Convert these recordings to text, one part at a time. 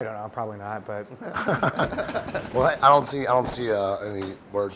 I don't know, probably not, but Well, I don't see any word.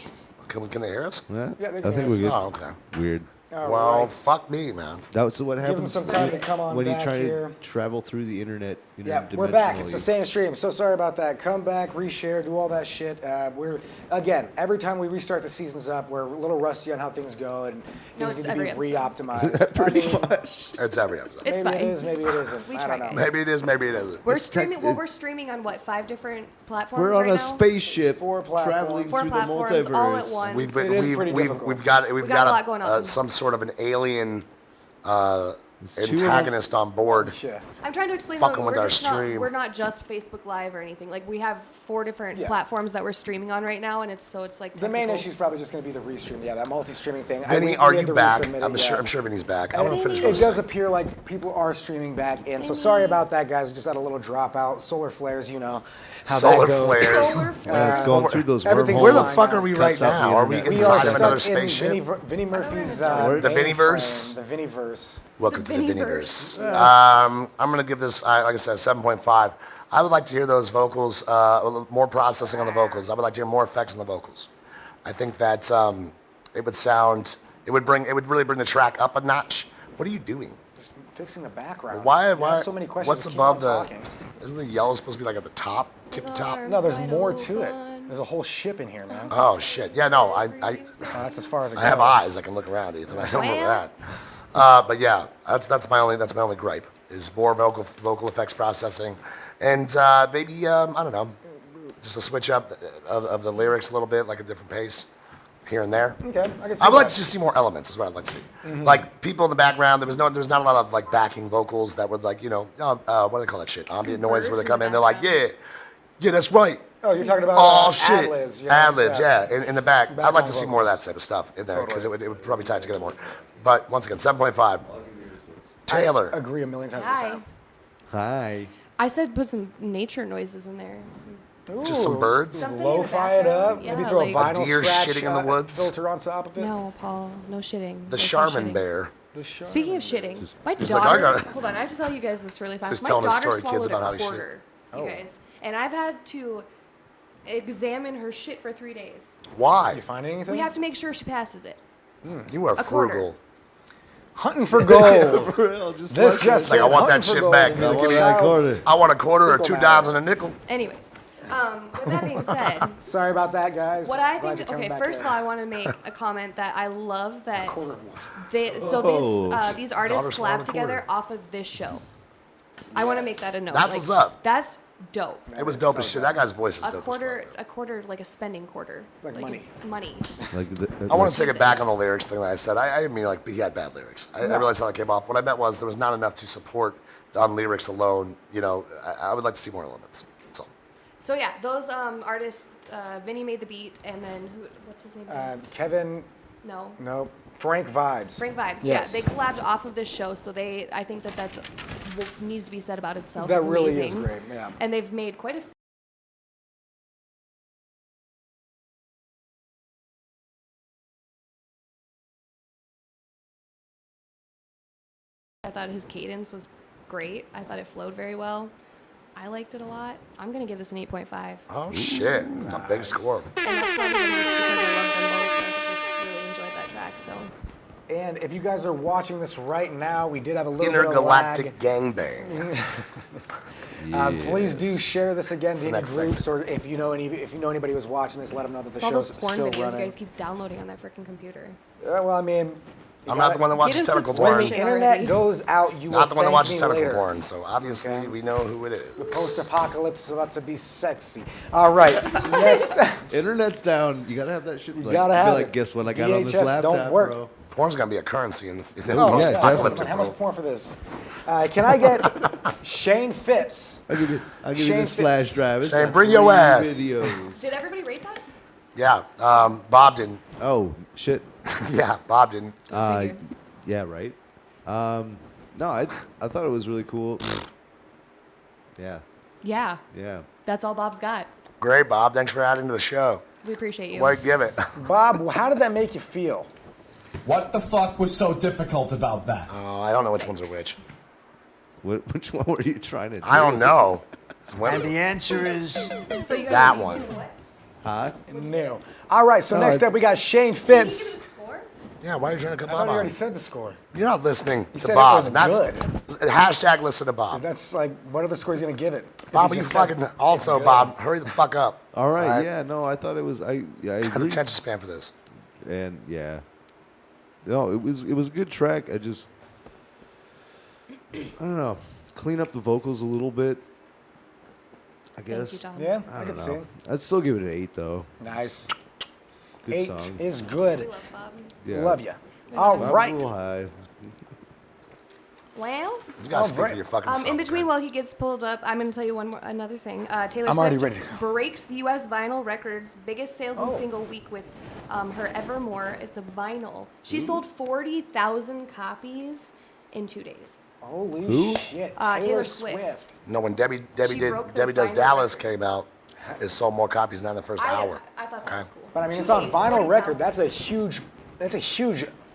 Can they hear us? Yeah, Yeah, they I can think hear we're Oh, good. okay. Weird. all Well, right. fuck me, man. That's what them happens some time to come on when you back try here. to travel through the internet. Yeah, we're back. It's the same stream. So sorry about that. Come back, reshare, do all that shit. We're again every time we restart the seasons up, we're a little rusty on how things go, and No, things it's need to be every episode. re-optimized. Pretty much. It's every episode. It's maybe fine. it is, maybe it isn't. We I try, don't know. guys. Maybe it is, maybe it isn't. We're It's streaming. tech- Well, we're streaming on what 5 different platforms We're on right a now? spaceship 4 platforms. traveling 4 through the platforms multiverse. all at once. We've It is pretty we've difficult. got a lot going on. some sort of an alien It's two of them. antagonist on board. Yeah. I'm trying to explain Fucking that with our we're just not, stream. we're not just Facebook Live or anything. Like we have 4 different Yeah. platforms that we're streaming on right now, and it's like The main technical- issue is probably just going to be the restream. Yeah, that multi-streaming thing. Vinny, we are had you to back? resubmit it, I'm yeah. sure Vinny's back. I want to finish It what I was does saying. appear like people are streaming back in. So sorry about that, guys. We just had a little dropout. Solar flares, you know how Solar that goes. flares. Solar Yeah, it's flares. going through those Everything's Where the wormholes. fine fuck are we Cuts right out the now? Are we internet. We are inside of another stuck in spaceship? Vinny Murphy's The Vinnyverse? The Vinnyverse. Welcome The to the Vinnyverse. Vinnyverse. I'm going to give this, like I said, 7.5. I would like to hear those vocals, a little more processing on the vocals. I would like to hear more effects on the vocals. I think that it would really bring the track up a notch. What are you doing? Just fixing the background. Why? You ask so many questions. What's Keep above on the? talking. Isn't the yellow supposed to be like at the top, tip top? No, there's Wide more to it. open. There's a whole ship in here, man. Oh shit! Yeah, no, That's as far as it goes. I have eyes. I can look around, Ethan. I know where we're Well. at. But yeah, that's my only gripe is more vocal effects processing, and maybe I don't know, just a switch up of the lyrics a little bit, like a different pace here and there. Okay, I can see I would like that. to just see more elements. Is what I'd like to see. Like people in the background. There's not a lot of like backing vocals that would like what do they call that shit? Ambient noise where they birds come in in. the They're like yeah, that's right. Oh, you're talking about Oh shit! ad-libs. Ad-libs, yeah, in the back. I'd like Background to see more of that type of stuff in there because it would probably tie it together more. But once again, 7.5. Taylor, Agree a million times. Hi. Hi. I said put some nature noises in there. just some birds. Something in the Lo-fi it up. background. Maybe Yeah, throw like- a vinyl A deer scratch shitting in the woods. filter on top of it. No, Paul, no shitting. The No Charmin shitting. bear. The Charmin Speaking of bear. shitting, my He's like, I daughter. got it. Hold on, I have to tell you guys this really fast. Just My telling his daughter story, kids, swallowed about how a he shit. quarter, Oh. you guys, and I've had to examine her shit for 3 days. Why? You find anything? We have to make sure she passes it. You are A quarter. frugal. Hunting for gold. For real, just This like just Like, I in, want that hunting for shit gold. back. Music I want and that shouts. quarter. I want a quarter or People two mad. dimes and a nickel. Anyways, with that being said, Sorry about that, guys. what I Glad think. you're coming Okay, back first of here. all, I want to make a comment that I love that quarter. these artists Daughter's swallowed collab a together quarter. off of this show. I want to make that a note. That's what's up. That's dope. It was dope as shit. That guy's voice is A dope quarter, as like a spending quarter. Like money. Money. Like I want to take it back Jesus. on the lyrics thing that I said. I didn't mean like he had bad lyrics. I realized how that came off. What I meant was there was not enough to support on lyrics alone. I would like to see more elements. That's all. So yeah, those artists, Vinny made the beat, and then what's his name? Kevin, No. no, Frank Vibes. Frank Vibes. Yes. Yeah, they collabed off of this show, so I think that's what needs to be said about itself. That It's really is amazing. great, yeah. And they've made quite a few. I thought his cadence was great. I thought it flowed very well. I liked it a lot. I'm gonna give this an 8.5. Oh shit! A big score. And that's not even just because I love them both. I just really enjoyed that track. So And if you guys are watching this right now, we did have a little bit of Intergalactic lag. gangbang. Please do share this again to any next groups, or if you know anybody who's watching this, let them know that the it's all those show's porn still videos you running. guys keep downloading on that freaking computer. Well, I mean, I'm not the one that watches Get a testicle when porn. the subscription. internet already. goes out, you will Not the one that thank watches me testicle later. porn. So obviously Okay. we know who it is. The post-apocalypse is about to be sexy. All right, next. Internet's down. You gotta have that shit. Like, gotta have be like, it. guess what I got on this VHS laptop, don't work. bro. Porn's gonna be a currency in the Oh, yeah, post-apocalyptic How much world. porn for this? Can I get Shane Phipps? I'll give you Shane this Fitz. flash drive. It's Shane, got bring your 3 ass. videos. Did everybody rate that? Yeah, Bob didn't. Oh shit. Yeah, Bob didn't. figure. Yeah, right. No, I thought it was really cool. Yeah, Yeah, yeah. that's all Bob's got. Great, Bob. Thanks for adding to the show. We appreciate you. Why give it? Bob, how did that make you feel? What the fuck was so difficult about that? Oh, I don't know which ones are which. Which one were you trying to do? I don't know. And the answer is So you guys That you one. knew what? Huh? No. All right, so No, next it's- up we got Shane Did he give Phipps. the score? Yeah, why are you trying to I cut thought Bob he already off? said the score. You're not listening to said it Bob. was That's good. hashtag listen to Bob. That's like, what other score he's gonna give it? If Bob, he you just says fucking it's also, good. Bob, hurry the fuck up. All right. All right. Yeah. No, I thought it was. I Got agree. attention span for this. And yeah, no, it was a good track. I don't know, clean up the vocals a little bit. I guess. Thank you, Tom. Yeah, I I can don't see. know. I'd still give it an 8 though. Nice. Good 8 song. is We good. love Bob. Yeah. Love you. We All love Bob's right. a little high. Well, You gotta Oh, speak right. for your fucking self. in between man. while he gets pulled up, I'm going to tell you another thing. Taylor I'm already Swift ready. breaks the U.S. vinyl records biggest sales in Oh. a single week with her Evermore. It's a vinyl. She sold 40,000 copies in 2 days. Holy Who? shit. Taylor Swift. No, when Debbie She broke the Debbie Does vinyl Dallas record. came out, it sold more copies than the first hour. I thought that was cool. But I mean, 2 it's on days, vinyl 40,000. record. That's a huge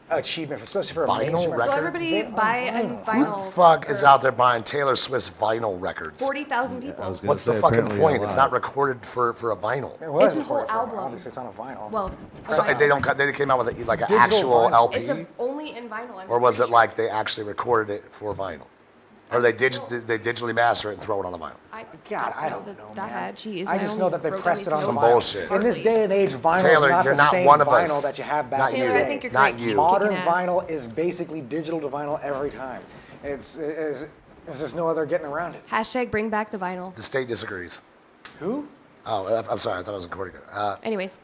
achievement, especially for a Vinyl mainstream record? So record? everybody buy a Who vinyl. the fuck is or out there buying Taylor Swift's vinyl records? 40,000 people. I was gonna What's the say, fucking apparently point? a It's lot. not recorded for a vinyl. It was It's a whole recorded for a album. vinyl. Obviously, it's on a vinyl. Well, So vinyl. they came out with like an Digital actual vinyl. LP, It's only in vinyl. I'm or was pretty it like they actually recorded it for vinyl, or they digitally master it and throw it on the vinyl? I God, I don't don't know know, that. man. Jeez, I just know that they pressed it on the Some vinyl. bullshit. In this day and age, vinyl Taylor, is not you're the not same one of vinyl us. that you have back Not in you. the Taylor, day. I think you're Not great. you. Keep Modern kicking ass. vinyl is basically digital to vinyl every time. There's just no other getting around it. Hashtag bring back the vinyl. The state disagrees. Who? Oh, I'm sorry. I thought I was recording it. Anyways,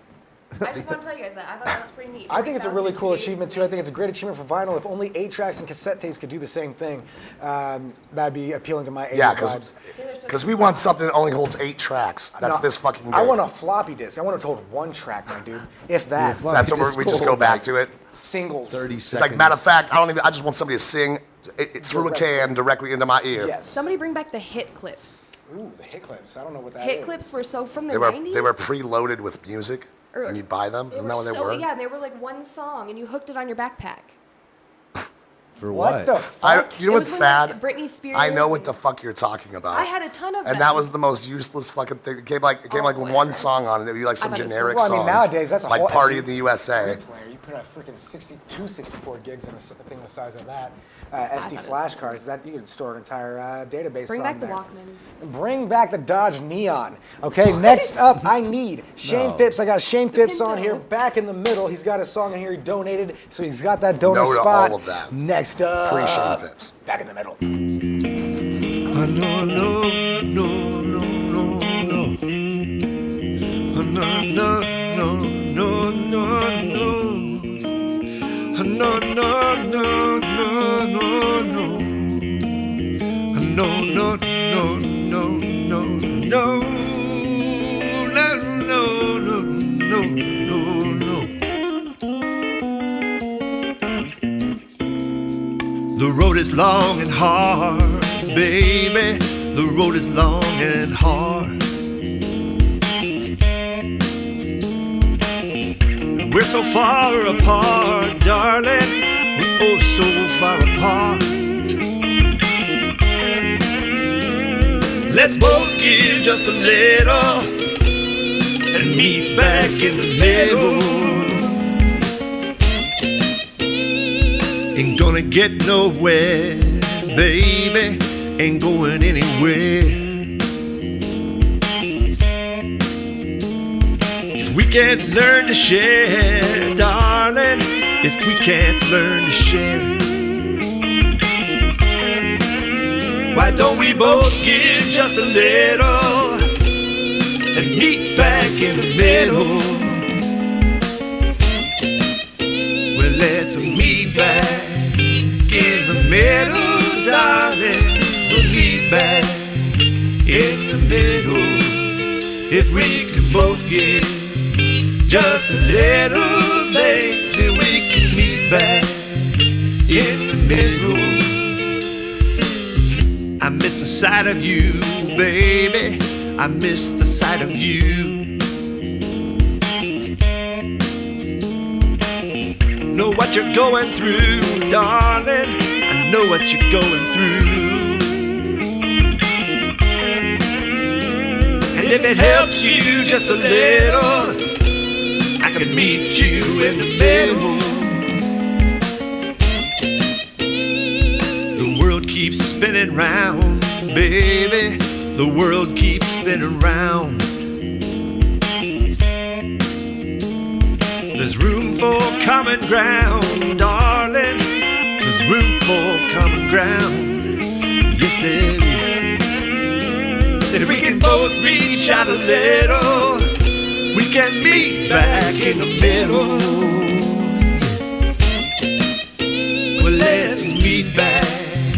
I just want to tell you guys that. I thought that was pretty neat. I think it's a 40,000 really in 2 cool days is achievement too. I think it's a amazing. great achievement for vinyl. If only 8 tracks and cassette tapes could do the same thing, that'd be appealing to my 80s Yeah, vibes. Taylor Swift because we want something that only holds 8 tracks. That's No, this fucking good. I want a floppy disk. I want it to hold 1 track, my dude. If that. floppy That's what disk we just go hold, back like, to it. Singles. 30 It's seconds. like, matter of fact, I just want somebody to sing it through a can directly into my ear. Yes. Somebody bring back the hit clips. Ooh, the hit clips. I don't know what that is. Hit clips were so from the They were 90s. they were preloaded with music, Or- and you buy them. They Isn't were that what they so, were? Yeah, they were like one song, and you hooked it on your backpack. For What what? the fuck? You know It what's was when, like, sad? Britney Spears I know what and- the fuck you're talking about. I had a ton of them. And that was the most useless fucking thing. It came like Oh, one whatever. song on it. It'd be like some thought it was generic cool. Well, I song. mean, nowadays, that's a like whole Party MP3 in the USA. player. You put a freaking 64 gigs in a thing the size of that. SD thought it was flashcards. That you could store an entire database. Bring on back the there. Walkmans. Bring back the Dodge Neon. Okay, next up, I need Shane No. Phipps. I got Shane Phipps on here, Pinto. back in the middle. He's got a song in here he donated, so he's got that donor No to spot. all of that. Next up, Pre-Shane Phipps. back in the middle. no, no, no, no, no, no. No, no, no, no, no, no. No, no, no, no, no, no. No, no, no, no, no, no. No, no, no, no, no. The road is long and hard, baby. The road is long and hard. We're so far apart, darling. We're oh so far apart. Let's both give just a little and meet back in the middle. Ain't gonna get nowhere, baby. Ain't going anywhere. If we can't learn to share, darling, if we can't learn to share, why don't we both give just a little and meet back in the middle? Well, let's meet back in the middle, darling. We'll meet back in the middle. If we could both give just a little, baby, we can meet back in the middle. I miss the sight of you, baby. I miss the sight of you. Know what you're going through, darling. I know what you're going through. And if it helps you just a little, I can meet you in the middle. The world keeps spinning round, baby. The world keeps spinning round. There's room for common ground, darling. There's room for common ground. Yes, there is. If we can both reach out a little, we can meet back in the middle. Well, let's meet back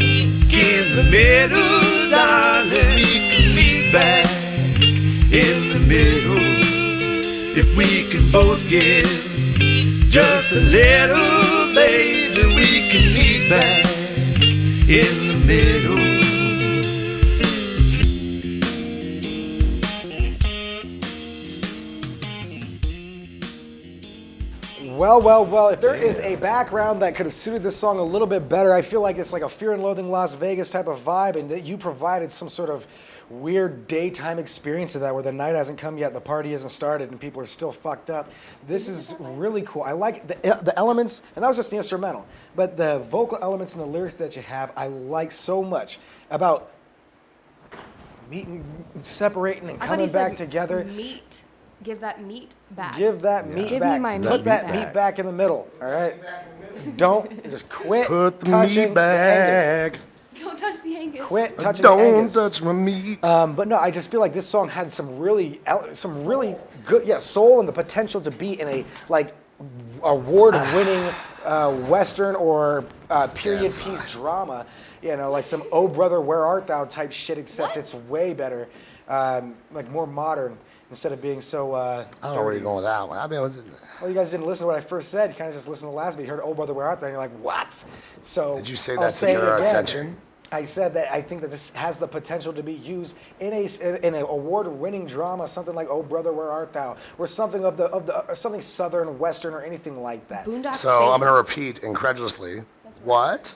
in the middle, darling. We can meet back in the middle. If we can both give just a little, baby, we can meet back in the middle. Well, if there is a background that could have suited this song a little bit better, I feel like it's like a Fear and Loathing Las Vegas type of vibe, and that you provided some sort of weird daytime experience of that where the night hasn't come yet, the party hasn't started, and people are still fucked up. This is really cool. I like the elements, and that was just the instrumental, but the vocal elements and the lyrics that you have, I like so much about meeting, separating, and I thought coming he said back together. Meat. Give that meat back. Give that meat Give back. me my Put meat that back. meat back in the middle. All right. Don't just quit Put the touching meat back. the Angus. Don't touch the Angus. Quit touching the Don't Angus. touch my meat. But no, I just feel like this song had some really good, soul and the potential to be in a like award-winning Western or period piece drama. You know, like some "Oh Brother, Where Art Thou" type shit. Except What? it's way better, like more modern instead of being so. I don't know where you're going with that one. I mean, Well, you guys didn't listen to what I first said. You kind of just listened to the last beat. You heard "Oh Brother, Where Art Thou?" and you're like, what? So did you say I'll that to say get it our again. attention? I said that I think that this has the potential to be used in an award-winning drama, something like "Oh Brother, Where Art Thou," or something of the something Southern, Western, or anything like that. Boondock So I'm going to Saints. repeat incredulously. What?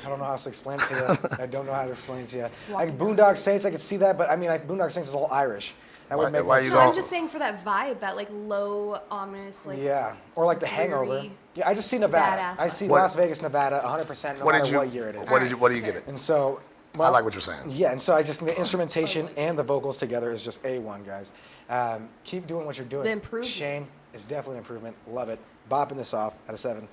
I don't know how to explain it to you. I don't know how to explain it to you. Like Boondock Saints, I could see that, but I mean, Boondock Saints is all Irish. That would Why- make why more you No, sense. I'm just saying for that vibe, that like low, ominous, like Yeah, or like The Hangover. dreary, Yeah, I just see Nevada. badass I see What- Las Vegas, Nevada, 100%, no matter what year it is. What do you give it? And so, I like what you're saying. Yeah, and so I just think the instrumentation and the vocals together is just A1, guys. Keep doing what you're doing. The improvement. Shane is definitely an improvement. Love it. Bopping this off at a 7.5.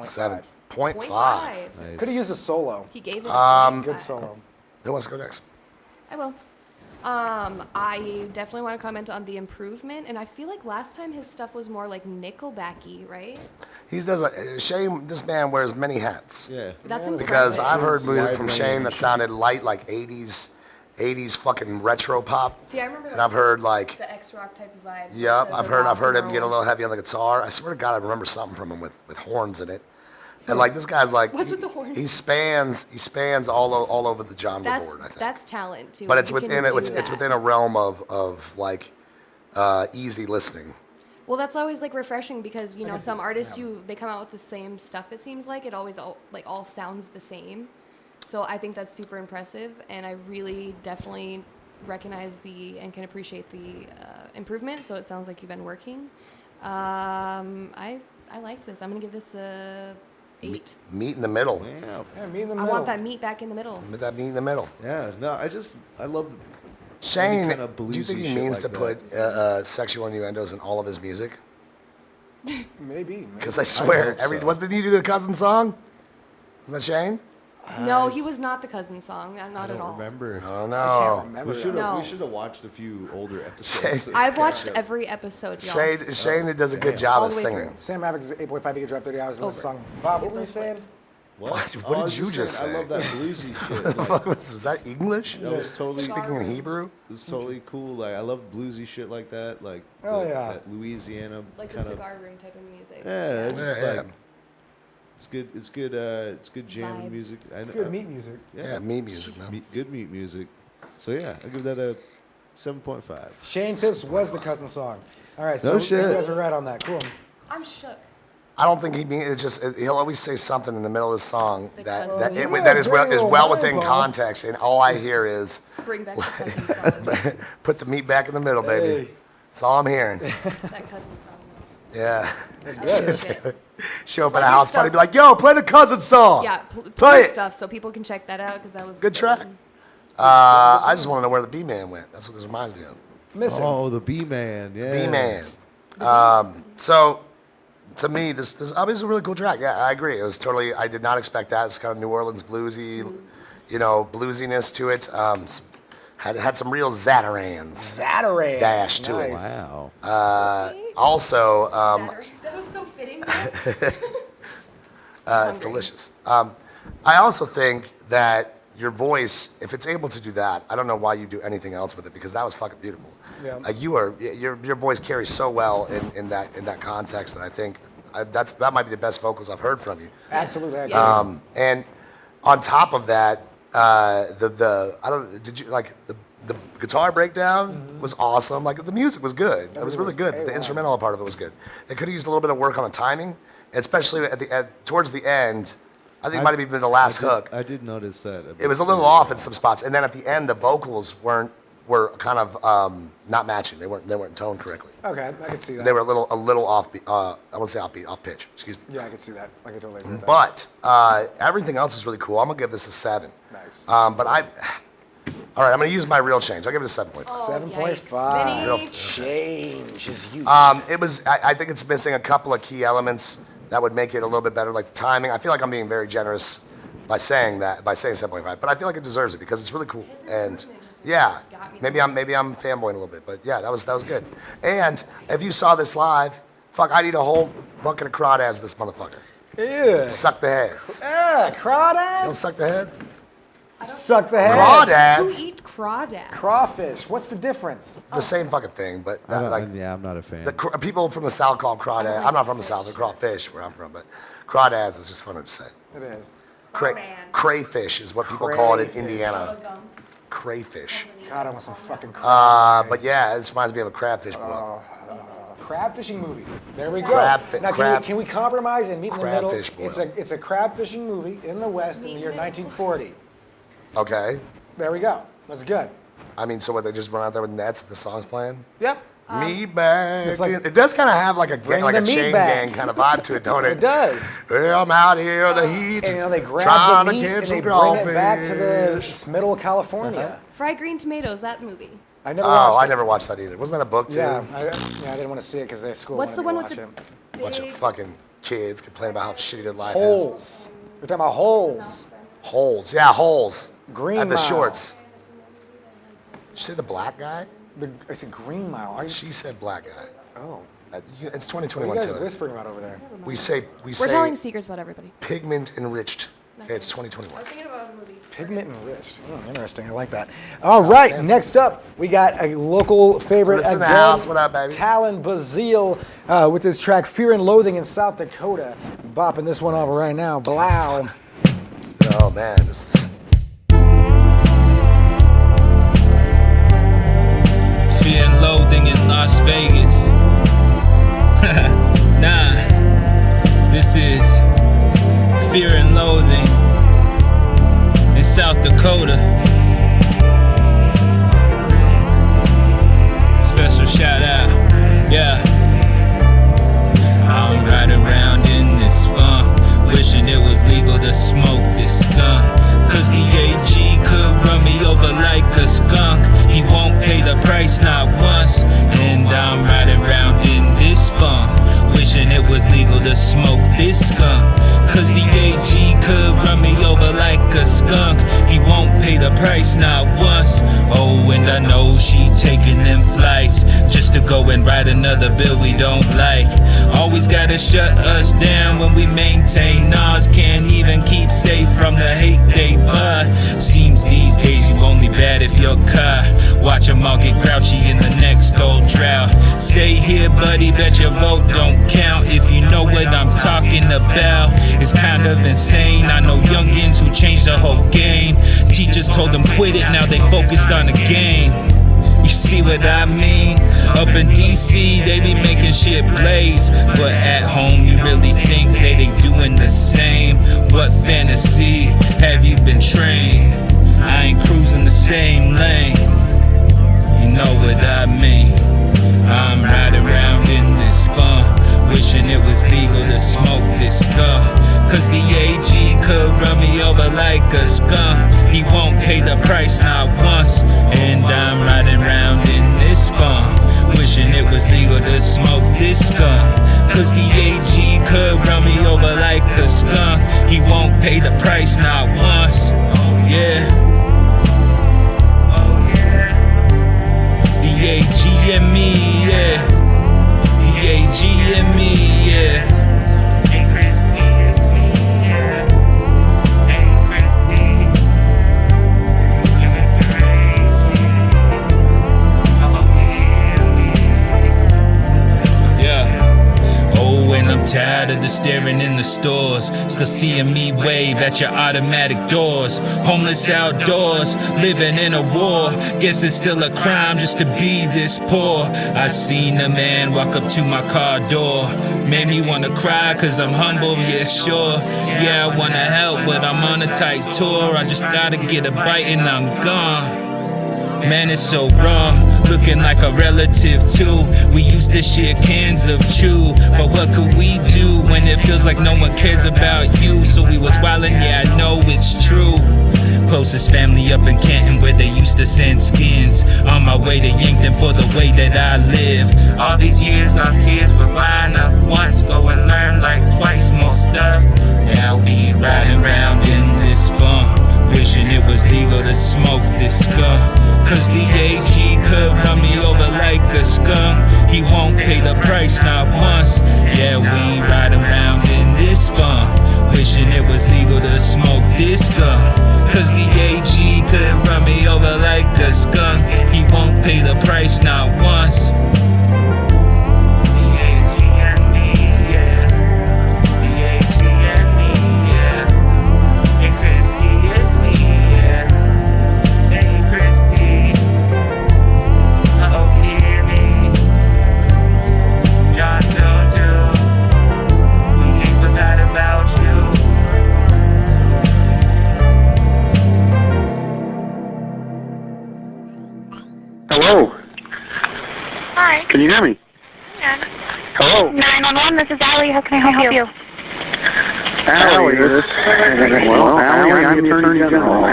7.5. 0.5. Could have used a solo. He gave it a Good 0.5. solo. Who wants to go next? I will. I definitely want to comment on the improvement, and I feel like last time his stuff was more like Nickelbacky, right? He does a Shane. This man wears many hats. Yeah. That's Because impressive. I've heard music Wide from range. Shane that sounded light, like 80s fucking retro pop. See, I remember And I've heard like, the X-Rock type of vibe. yep, the I've heard rock and him get a roll. little heavy on the guitar. I swear to God, I remember something from him with horns in it. And like this guy's like, What's with the horns? He spans all over the genre board. I think. That's talent too. But it's You can within it. do It's that. within a realm of like easy listening. Well, that's always like refreshing because you know some artists they come out with the same stuff. It seems like it always all sounds the same. So I think that's super impressive, and I really definitely recognize and can appreciate the improvement. So it sounds like you've been working. I liked this. I'm gonna give this a 8. Meet in the middle. Yeah. Yeah, me in the I middle. want that meat back in the middle. With that meet in the middle. Yeah. No, I love Shane, kind of do you think bluesy he shit means like to put sexual innuendos in all of his music? Maybe. Because I swear, hope so. didn't he do the cousin song? Isn't that Shane? No, he was not the cousin song. Not I at don't all. remember. Oh I can't no. remember. We that. should have No. we should have watched a few older episodes. of I've watched catch up. every episode, y'all. Shane does a good damn. job All of the way singing. through. Sam Maverick is 8.5. He could drive 30 hours in this Over. song. Bob, what Get were you those saying? flips. What? What Oh, I did was you saying, just I say? love that bluesy shit. Like, Was that English? that was totally Speaking in Hebrew? It was totally cool. Like I love bluesy shit like that. Like Oh, yeah. that Louisiana Like the kind of. cigar room type of music. Yeah, it's just Yeah, like yeah. it's good. It's good. It's good jamming Vibes. music. I It's know- good meat music. Yeah, me music, man. Good meat music. So yeah, I give that a 7.5. Shane Phipps was the cousin song. All right, so No you shit. guys are right on that. Cool. I'm shook. I don't think he mean it's just he'll always say something in the middle of the song that Cousins. that is well Bring within it on, context, and all I hear is Bring back the cousin song. put the meat back in the middle, baby. Hey. That's all I'm hearing. That cousin song. Yeah. That's That good. shit. Show up Plug at a your house party, stuff. be like, "Yo, play the cousin song." Yeah, play play it. stuff so people can check that out because that was Good track. one. I just want to know where the B-Man went. That's what this reminds me of. Missing. Oh, the B-Man. Yeah. B-Man. So, to me, this obviously is a really cool track. Yeah, I agree. It was totally. I did not expect that. It's kind of New Orleans bluesy, bluesiness to it. Had some real Zatarans Zatarans. dash to it. Nice. Wow. Also, Saturday. That was so fitting. it's Hungry. delicious. I also think that your voice, if it's able to do that, I don't know why you do anything else with it because that was fucking beautiful. Yeah. Your voice carries so well in that context that I think that might be the best vocals I've heard from you. Absolutely. I agree. Yes. And on top of that, did you like the guitar breakdown was awesome. Like the music was good. It was really good. The instrumental part of it was good. It could have used a little bit of work on the timing, especially towards the end. I think it might have even been the last hook. I did notice that. It was a little off in some spots, and then at the end, the vocals were kind of not matching. They weren't toned correctly. Okay, I can see that. They were a little off. I won't say off pitch. Excuse me. Yeah, I can see that. I can totally agree with that. But everything else is really cool. I'm gonna give this a 7. Nice. All right, I'm gonna use my real change. I'll give it a 7.5. Oh, 7.5. yikes. Change is huge. It was. I think it's missing a couple of key elements that would make it a little bit better, like the timing. I feel like I'm being very generous by saying 7.5, but I feel like it deserves it because it's really cool. His And improvement just yeah, got me maybe I'm fanboying a little bit, but yeah, that was good. And if you saw this live, fuck, I need a whole bucket of crawdads this motherfucker. Yeah. Suck the heads. Yeah, You don't crawdads. suck the heads? Suck the head. Crawdads. Who eat crawdads? Crawfish. What's the difference? The same fucking thing, but I'm not a fan. people from the South call them crawdads. I'm not from the South, they're crawfish where I'm from, but crawdads is just funner to say. It is. Crawdad. Crayfish is what people call it in Crayfish. Indiana. Crayfish. God, I want some fucking crab. But yeah, this reminds me of a crabfish book. Crab fishing movie. There we go. Now, can we compromise and meet in the middle? Crabfish boil. It's a crab fishing movie in the West in the year 1940. Okay. There we go. That's good. I mean, so what, they just run out there with nets and the song's playing? Yep. Me back. it's like- It does kind of have like a Bring like the a meat chain back. gang kind of vibe to it, don't it? It does. Well, I'm out here in the heat. And they grab trying the to meat catch and some they bring it back to crawfish. the middle of California. Fried green tomatoes. That movie. I never Oh, watched I it. never watched that either. Wasn't that a book too? Yeah, I didn't want to see it because the school What's the wanted one me with to the watch it. big Bunch of fucking kids complaining about how shitty their life is. Holes. We're talking about holes. Holes. Yeah, holes. Green At the Mile. shorts. Did you say the black guy? I said Green Mile. Are you? She said black guy. Oh. It's What are 2021, you guys Taylor. whispering about over there? We say We're telling secrets about everybody. pigment enriched. Okay, it's I 2021. was thinking about a movie. Pigment enriched. Oh, interesting. I like that. All right. fancy. Next up, we got a local favorite Bruce in the again. house. What up, baby? Talon Bazile with his track "Fear and Loathing" in South Dakota. Bopping this one off right now. Blow. Oh man, this is. Fear and Loathing in Las Vegas. Nah, this is Fear and Loathing in South Dakota. Special shout out, yeah. I'm riding around in this funk, wishing it was legal to smoke this skunk. Cause the AG could run me over like a skunk. He won't pay the price not once. And I'm riding around in this funk, wishing it was legal to smoke this skunk. Cause the AG could run me over like a skunk. He won't pay the price not once. Oh, and I know she taking them flights just to go and write another bill we don't like. Always gotta shut us down when we maintain ours. Can't even keep safe from the hate they buy. Seems these days you only bad if you're caught. Watch 'em all get grouchy in the next old drought. Say here buddy, bet your vote don't count. If you know what I'm talking about, it's kind of insane. I know youngins who changed the whole game. Teachers told them quit it, now they focused on the game. You see what I mean? Up in DC, they be making shit blaze. But at home, you really think they doing the same? What fantasy have you been trained? I ain't cruising the same lane. You know what I mean? I'm riding around in this fun, wishing it was legal to smoke this skunk. Cause the AG could run me over like a skunk. He won't pay the price not once. And I'm riding around in this fun, wishing it was legal to smoke this skunk. Cause the AG could run me over like a skunk. He won't pay the price not once. Yeah. The AG and me, yeah. The AG and me, yeah. Hey Christy, it's me, yeah. Hey Christy, you Mr. AG. Yeah. Oh, and I'm tired of the staring in the stores. Still seeing me wave at your automatic doors. Homeless outdoors, living in a war. Guess it's still a crime just to be this poor. I seen a man walk up to my car door. Made me wanna cry cause I'm humble, yeah sure. Yeah, I wanna help but I'm on a tight tour. I just gotta get a bite and I'm gone. Man, it's so wrong, looking like a relative too. We used to share cans of chew, but what could we do when it feels like no one cares about you? So we was wildin', yeah I know it's true. Closest family up in Canton where they used to send skins. On my way to Yankton for the way that I live. All these years our kids was lying up once, go and learn like twice more stuff. Now be riding around in this funk, wishing it was legal to smoke this skunk. Cause the AG could run me over like a skunk. He won't pay the price not once. Yeah, we riding around in this funk, wishing it was legal to smoke this skunk. Cause the AG could run me over like a skunk. He won't pay the price not once. The AG and me, yeah. The AG and me, yeah. And Christy is me, yeah. Hey Christy, I hope you hear me. John Doe too. We ain't forgot about you. Hello. Hi. Can you hear me? Yeah. Hello. 911, this is Allie. How can I help you? Allie, well, Allie, I'm the Attorney General.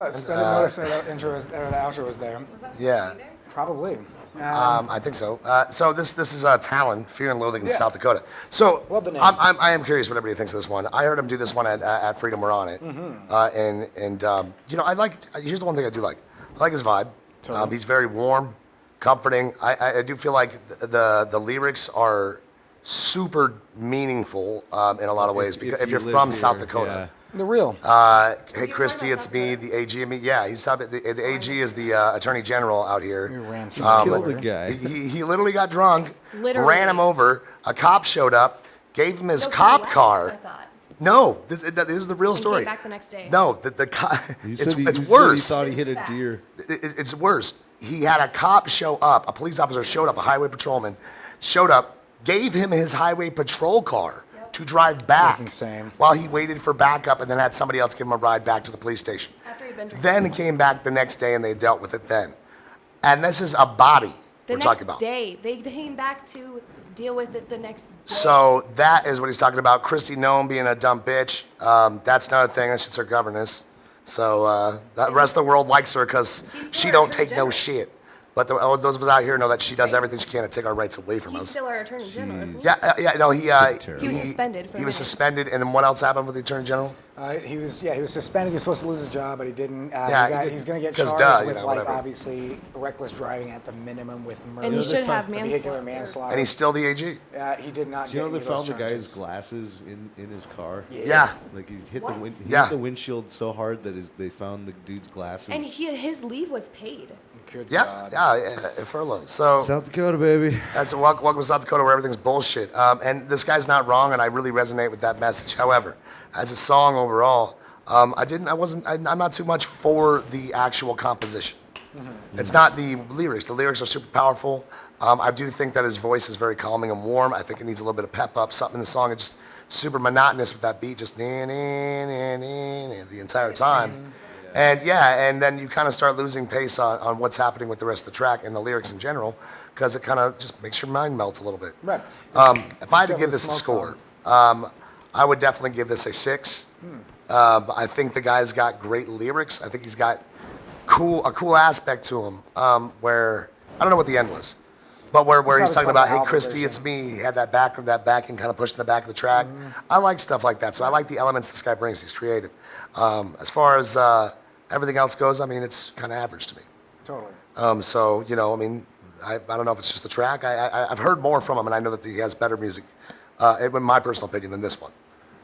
I didn't notice that the intro was, or the outro was there. Yeah. Probably. I think so. So this is Talon, Fear and Loathing in Yeah. South Dakota. So Love the name. I am curious what everybody thinks of this one. I heard him do this one at Freedom We're On It, you know, here's the one thing I do like. I like his vibe. Totally. He's very warm, comforting. I do feel like the lyrics are super meaningful in a lot of ways because if you you're live from here, South Dakota. The real. Hey Christy, it's me, the AG and me. Yeah, the AG is the Attorney General out here. You ran He some killed a guy. He literally got drunk, Literally. ran him over. A cop showed up, gave him his So he cop left, car. I thought. No, this is the real And story. came back the next day. No, the cop. He It's said he worse. thought he This hit is a deer. It's worse. He had a cop show up. A police officer showed up. A highway patrolman showed up, gave him his highway patrol car to drive back. That's insane. While he waited for backup, and then had somebody else give him a ride back to the police station. After he'd been drinking. Then he came back the next day, and they dealt with it then. And this is a body The we're talking next about. day. They came back to deal with it the next day. So that is what he's talking about. Christy Nome being a dumb bitch. That's another thing. That's just her governess. So the rest of the world likes her because He's still she our don't Attorney take no General. shit. But those of us out here know that she does everything she can to take our rights away from He's us. still our Attorney General, isn't he? Yeah, no, he terrible. He was suspended for a He was minute. suspended, and then what else happened with the Attorney General? He was suspended. He was supposed to lose his job, but he didn't. Yeah, He's going to get 'cause charged duh, with you know, like whatever. obviously reckless driving at the minimum with murder. And he should have vehicular manslaughter. manslaughter. And he's still the AG. He did not. Do you know get they any of those found the guy's charges. glasses in his car? Yeah. Like he hit What? he Yeah. hit the windshield so hard that they found the dude's glasses. And his leave was paid. Good Yeah, God. furlough. So South Dakota, baby. that's welcome to South Dakota where everything's bullshit. And this guy's not wrong, and I really resonate with that message. However, as a song overall, I'm not too much for the actual composition. It's not the lyrics. The lyrics are super powerful. I do think that his voice is very calming and warm. I think it needs a little bit of pep up, something in the song. It's just super monotonous with that beat, just the entire time. And then you kind of start losing pace on what's happening with the rest of the track and the lyrics in general, because it kind of just makes your mind melt a little bit. Right. If I had to give Definitely this a smoke score, I would definitely give this a 6. I think the guy's got great lyrics. I think he's got a cool aspect to him, where I don't know what the end was, but where he's talking about, hey Christy, it's me. He had that backing kind of pushed in the back of the track. I like stuff like that, so I like the elements this guy brings. He's creative. As far as everything else goes, I mean, it's kind of average to me. Totally. So I mean, I don't know if it's just the track. I've heard more from him, and I know that he has better music, in my personal opinion, than this one.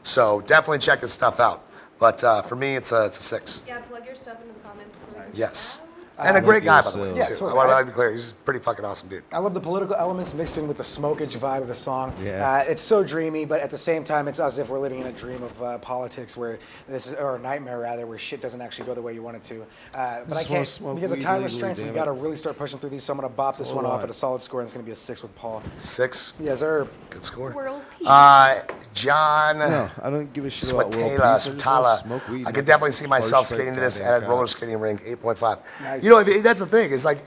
So definitely check his stuff out. But for me, it's a 6. Yeah, plug your stuff into the comments. So we can Yes. check it out. And a great guy, by the way, Yeah, too. totally. I want to be clear. He's a pretty fucking awesome dude. I love the political elements mixed in with the smokage vibe of the song. Yeah. It's so dreamy, but at the same time, it's as if we're living in a dream of politics, or a nightmare rather, where shit doesn't actually go the way you want it to. But I Just wanna can't, smoke because of weed time legally, restraints, we damn got to it. really start pushing through these. So I'm gonna bop this all one I off want. at a solid score, and it's gonna be a 6 with Paul. 6. Yes, sir. Good score. World peace. John No, I don't give a shit about world peace. Swatala, I just wanna Swatala. smoke weed. I and could definitely see hard myself strike skating to this goddamn at a roller cops. skating rink, 8.5. Nice. That's the thing. It's like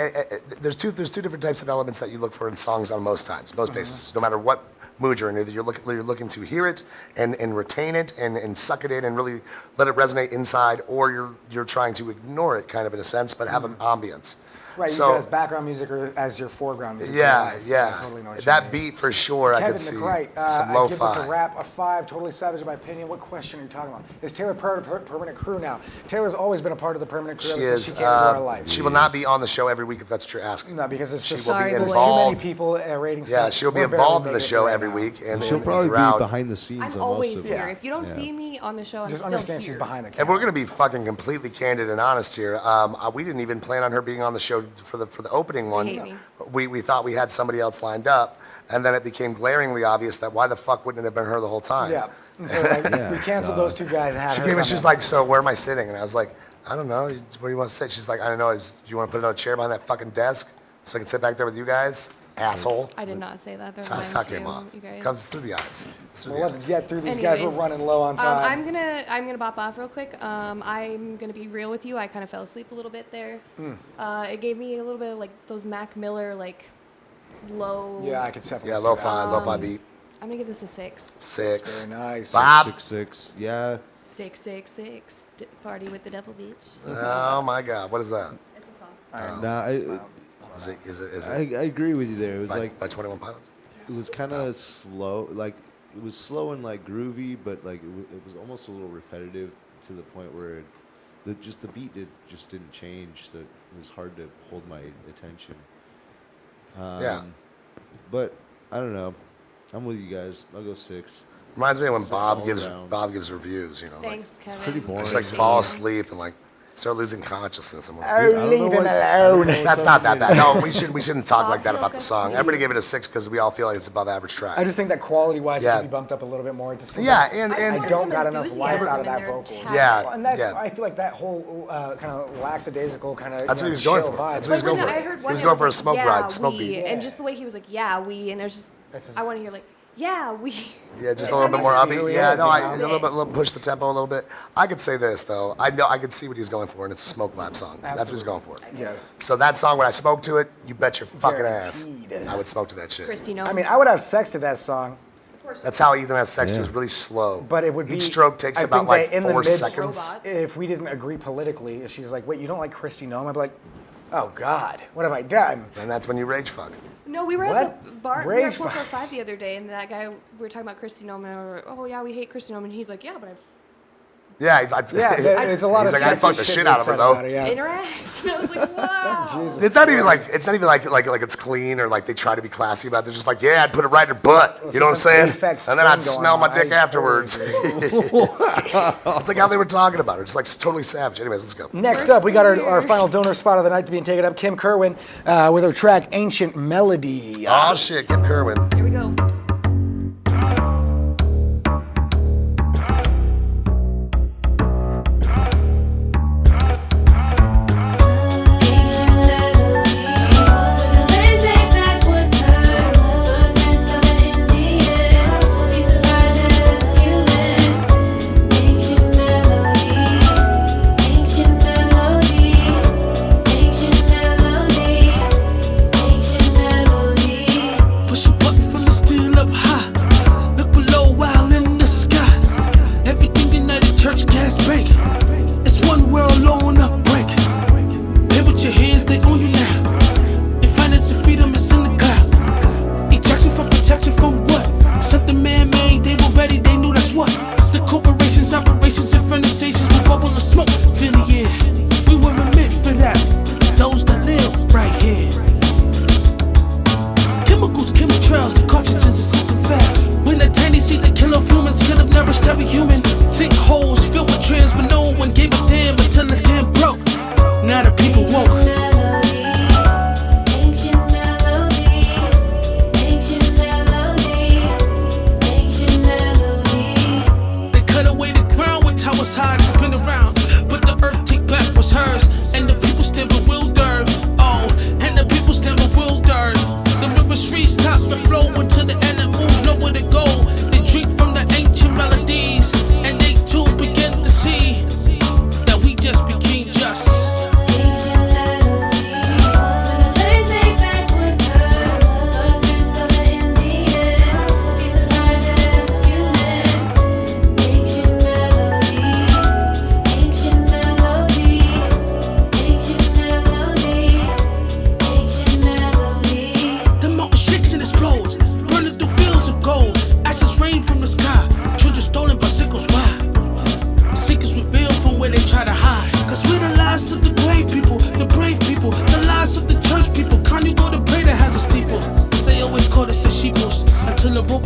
there's two different types of elements that you look for in songs on most bases. No matter what mood you're in, either you're looking to hear it and retain it and suck it in and really let it resonate inside, or you're trying to ignore it, kind of in a sense, but have an ambience. Right, use So- it as background music or as your foreground music. Yeah, I yeah. totally know what you That mean. beat for sure. I Kevin could see McWright, some I give this lo-fi. a rap, a 5, totally savage in my opinion. What question are you talking about? Is Taylor part of Permanent Crew now? Taylor's always been a part of the Permanent Crew She ever since is. she came into our life. She will not be on the show every week if that's what you're asking. No, because it's She just will be Sorry, there's too involved. many people rating. Yeah, she'll be We're barely involved in the making it show right every now. week, and She'll and probably throughout. be behind the scenes I'm on always most of here. it. If you don't Yeah. see me on the show, I'm Just still understand here. she's behind the If camera. we're gonna be fucking completely candid and honest here, we didn't even plan on her being on the show for the opening one. hate me. We thought we had somebody else lined up, and then it became glaringly obvious that why the fuck wouldn't it have been her the whole time? Yeah. And so like, Yeah, we canceled those two guys and had She her came come and she was in. like, "So where am I sitting?" And I was like, "I don't know. Where do you want to sit?" She's like, "I don't know. Do you want to put another chair behind that fucking desk so I can sit back there with you guys, asshole?" I did not say that. They're That's how lying it to came you, off. you guys. Comes through the eyes. It's through Well, the let's eyes. get through these guys. We're Anyways, running low on time. I'm gonna bop off real quick. I'm gonna be real with you. I kind of fell asleep a little bit there. It gave me a little bit of like those Mac Miller like low. Yeah, I could definitely Yeah, see lo-fi beat. I'm gonna give this a 6. 6. Very nice. Bob. 6'6". Yeah. 666. Party with the devil, bitch. Oh my God, what is that? It's a song. Nah, Is it I agree with you there. It was by, like by 21 Pilots? it was kind of slow, like it was slow and like groovy, but like it was almost a little repetitive to the point where the beat just didn't change. So it was hard to hold my attention. Yeah. But I don't know. I'm with you guys. I'll go 6. Reminds me of when all around. Bob gives reviews, you know, Thanks, Kevin. pretty boring. like just like fall asleep and like start losing consciousness. And Oh, I don't leave know him what's- I don't know alone. what's that's up not that with bad. it. No, we shouldn't talk like that Also, about the that's song. sweet. Everybody gave it a 6 because we all feel like it's above average track. I just think that quality-wise, Yeah. it could be bumped up a little bit more. It just seems Yeah, like and I wanted don't some got enough life enthusiasm out of in that there vocals. to Yeah. Well, and that's yeah. I feel like that whole kind of lackadaisical kind of That's what he was going for. That's what he was Like, going when for. I heard He one, was I going for a like, smoke yeah, ride, smoke we, beat. and just the way he was like, yeah, we, and it was just, That's just- I want to hear like, yeah, we. Yeah, just Like, a little bit how more much upbeat. really Yeah, is, no, you know? a little bit, push the tempo a little bit. I could say this though. I know I could see what he's going for, and it's a smoke lab song. That's what he's going for. Yes. So that song, when I spoke to it, you bet your fucking ass, Guaranteed. I would smoke to that shit. Christy, no. I mean, I would have sex to that song, That's how Ethan has sex. Yeah. It was really slow. but it would be Each stroke takes I about think like that in the 4 mid- seconds. Robots. If we didn't agree politically, if she's like, "Wait, you don't like Christy Nome?" I'd be like, "Oh God, what have I done?" And that's when you rage fuck. No, we were What? at the bar. We were at Rage 445 the other day, and that guy, we were talking about Christy Nome, and we were, oh yeah, we hate Christy Nome, and he's like, yeah, but I've Yeah, it's a lot He's of. like, I sexy fucked the shit out of her, said though. about yeah. in her ass. And I was like, wow. Jesus. It's not even like it's clean or like they try to be classy about it. They're just like, yeah, I'd put it right in her butt. You know what I'm some saying? Aphex And then I'd trend smell going my on. dick I afterwards. totally It's like how they were talking about it. It's like totally savage. Anyways, let's go. Next We're up, we got still our here. final donor spot of the night to being taken up. Kim Kerwin with her track "Ancient Melody." Oh shit, Kim Kerwin. Here we go.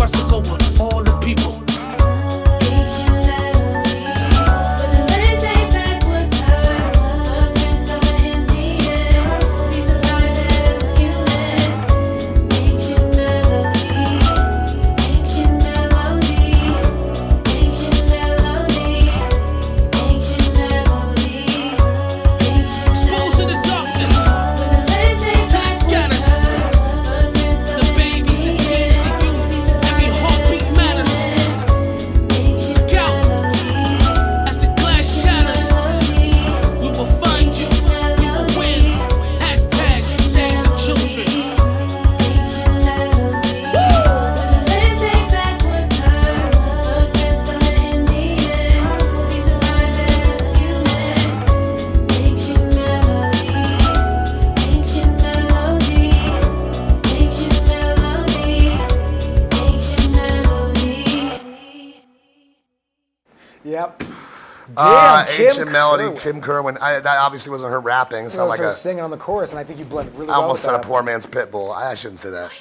rustic over all the people. Exposing the darkness till it scatters. The babies, the teens, the youth, every heartbeat matters. Look out as the glass shatters. We will find you, we will win. Hashtag save the children. Yep. Damn, Ancient Melody, Kerwin. Kim Kerwin. That obviously wasn't her rapping. It She sounded was like a. singing on the chorus, and I think you blended really I well almost with said a that. poor man's pit bull. I shouldn't say that.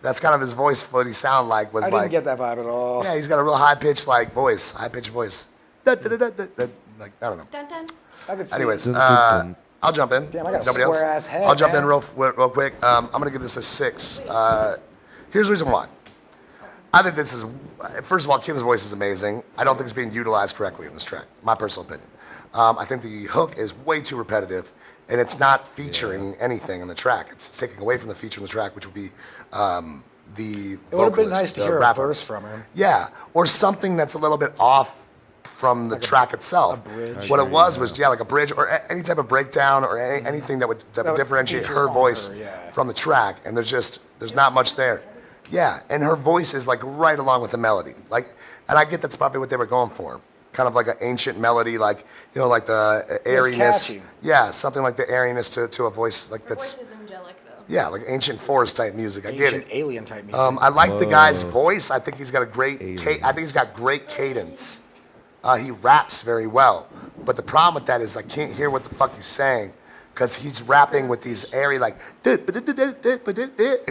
That's kind of his voice. What he sounded like was I like. didn't get that vibe at all. Yeah, he's got a real high pitched voice. High pitched voice. Like I don't know. Dun dun. I could see Anyways, it. I'll jump in. Damn, I got a Nobody else? square-ass head, I'll jump in man. real quick. I'm gonna give this a 6. Here's the reason why. I think this is, first of all, Kim's voice is amazing. I don't think it's being utilized correctly in this track. My personal opinion. I think the hook is way too repetitive, and it's not featuring anything in the track. It's taking away from the feature in the track, which would be the It would have been vocalist, nice to the hear a rapper. verse from her. Yeah, or something that's a little bit off from the track itself. bridge. What it was like a bridge or any type of breakdown or anything that would would differentiate feature her on voice her, yeah. from the track. And there's not much there. Yeah, and her voice is like right along with the melody. Like, and I get that's probably what they were going for. Kind of like an ancient melody, like like the airiness. catchy. Yeah, something like the airiness to a voice like Her that's voice is angelic though. yeah, like ancient forest type music. I get Ancient it. alien type music. I like the guy's voice. I think he's got a great. I think he's got great cadence. He raps very well, but the problem with that is I can't hear what the fuck he's saying because he's rapping with these airy like and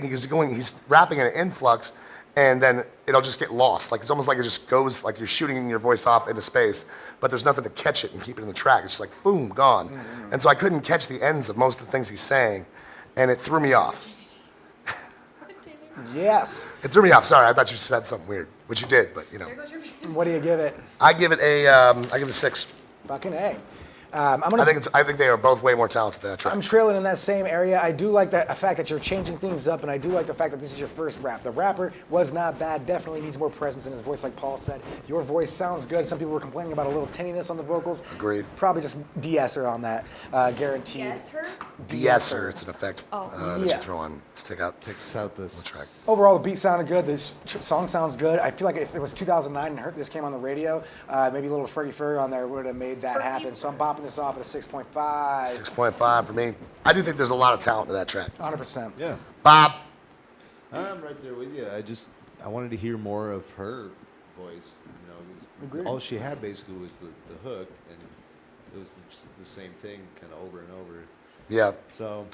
he's rapping in an influx, and then it'll just get lost. Like it's almost like it just goes like you're shooting your voice off into space, but there's nothing to catch it and keep it in the track. It's just like boom, gone. And so I couldn't catch the ends of most of the things he's saying, and it threw me off. Yes. It threw me off. Sorry, I thought you said something weird, which you did, but There goes your What do you give it? I give it a 6. Fucking A. I'm gonna. I think they are both way more talented than that track. I'm trailing in that same area. I do like the fact that you're changing things up, and I do like the fact that this is your first rap. The rapper was not bad. Definitely needs more presence in his voice, like Paul said. Your voice sounds good. Some people were complaining about a little tinniness on the vocals. Agreed. Probably just de-esser on that, guaranteed. Yes, her. De-esser, it's an effect Oh. that Yeah. you throw on to take out Takes out the track. Overall, the beat sounded good. The song sounds good. I feel like if it was 2009 and this came on the radio, maybe a little Fergie Fergie on there would have made that Fergie happen. So I'm bopping this off at a 6.5. 6.5 for me. I do think there's a lot of talent to that track. 100%. Yeah. Bob, I'm right there with you. I wanted to hear more of her voice. 'Cause Agreed. all she had basically was the hook, and it was just the same thing kind of over and over. yeah. So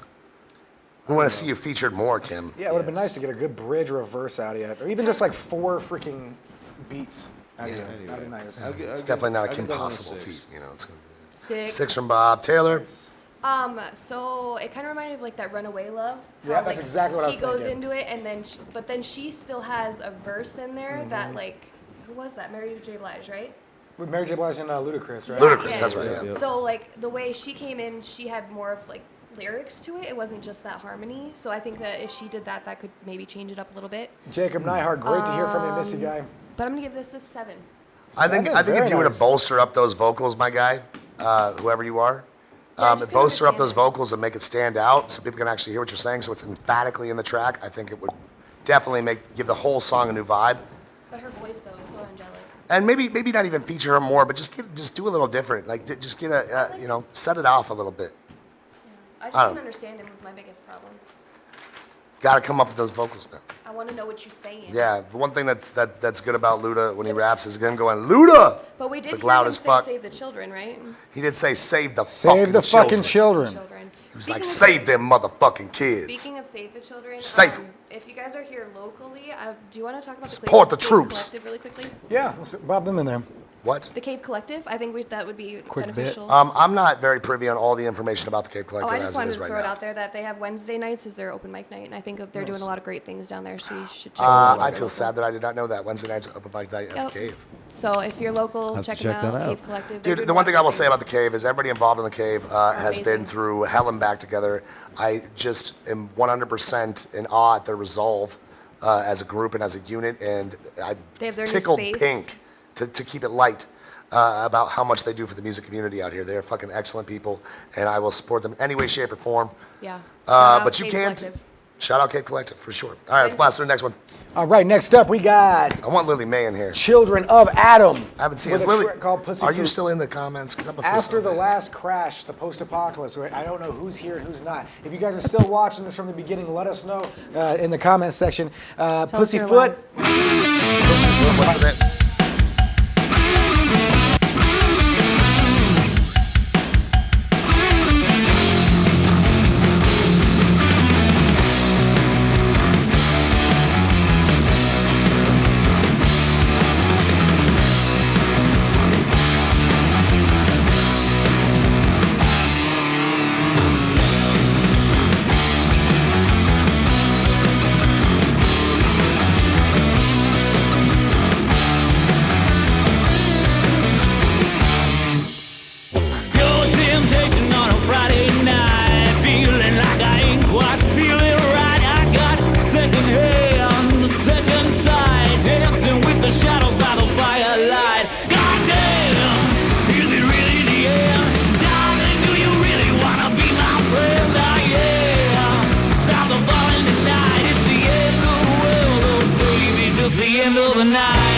We want to see you featured more, Kim. Yeah, it would have been Yes. nice to get a good bridge or a verse out of you, or even just like 4 freaking beats out of you. anyway. That'd be nice. It's definitely not a I'll Kim give that one a Possible 6. feat. It's gonna be 6. 6 from Bob. Taylor, So it kind of reminded me of like that Runaway Love. Yeah, how, that's like, exactly what I was He goes thinking. into it, and then, but then she still has a verse in there that like, who was that? Mary J. Blige, right? With Mary J. Blige and Ludacris, right? Ludacris, that's right. Yeah. Yep. So like the way she came in, she had more of like lyrics to it. It wasn't just that harmony. So I think that if she did that, that could maybe change it up a little bit. Jacob Neihart, great to hear from you, miss you guy. But I'm gonna give this a 7. I think Very if you were to nice. bolster up those vocals, my guy, whoever you are, Yeah, just kinda bolster up understand those it. vocals and make it stand out so people can actually hear what you're saying, so it's emphatically in the track. I think it would definitely give the whole song a new vibe. But her voice though is so angelic. And maybe not even feature her more, but just do a little different. Like just get set it off a little bit. I just I didn't don't- understand him was my biggest problem. Got to come up with those vocals now. I want to know what you're saying. Yeah, the one thing that's good about Luda when he raps is him going Luda. But we It's did like hear loud him as say fuck. "Save the Children," right? He did say save the Save the fucking children. children. He was like, save them motherfucking kids. Speaking of Save the Children, Save 'em. if you guys are here locally, do you want to talk about the Support Cave the troops. Collective really quickly? Yeah, let's bob them in there. What? The Cave Collective, I think that would be Quick bit. beneficial. I'm not very privy on all the information about the Cave Oh, Collective I as just it wanted is to right throw it now. out there that they have Wednesday nights as their open mic night, and I think that they're doing a lot of great things down there, so you should check it out. I feel sad that I did not know that. Wednesday night's open mic night at Yep. the Cave. So if you're local, Have to check them check that out, out. Cave Collective. They're Dude, doing the a one lot thing of I will good say about things. the Cave is everybody involved in the Cave has been Amazing. through hell and back together. I just am 100% in awe at their resolve as a group and as a unit, and I They have their new tickled space. pink to keep it light about how much they do for the music community out here. They're fucking excellent people, and I will support them in any way, shape, or form. Yeah. Shout out But you Cave can't. Collective. Shout out Cave Collective for sure. All right, let's blast through the next one. All right, next up we got I want Lily May in here. Children of Adam. I haven't seen with this. a Lily, track called Pussy are you Fruit. still in the comments? 'Cause I'm a After the fan. last crash, the post-apocalypse, where I don't know who's here and who's not. If you guys are still watching this from the beginning, let us know in the comments section. us Pussyfoot. you're live. What's the name? Your temptation on a Friday night, feeling like I ain't quite feeling right. I got second hand, second sight, dancing with the shadows by the firelight. Goddamn, is it really the end? Darling, do you really wanna be my friend? Ah, yeah, stars are falling tonight. It's the end of the world, oh baby, just the end of the night.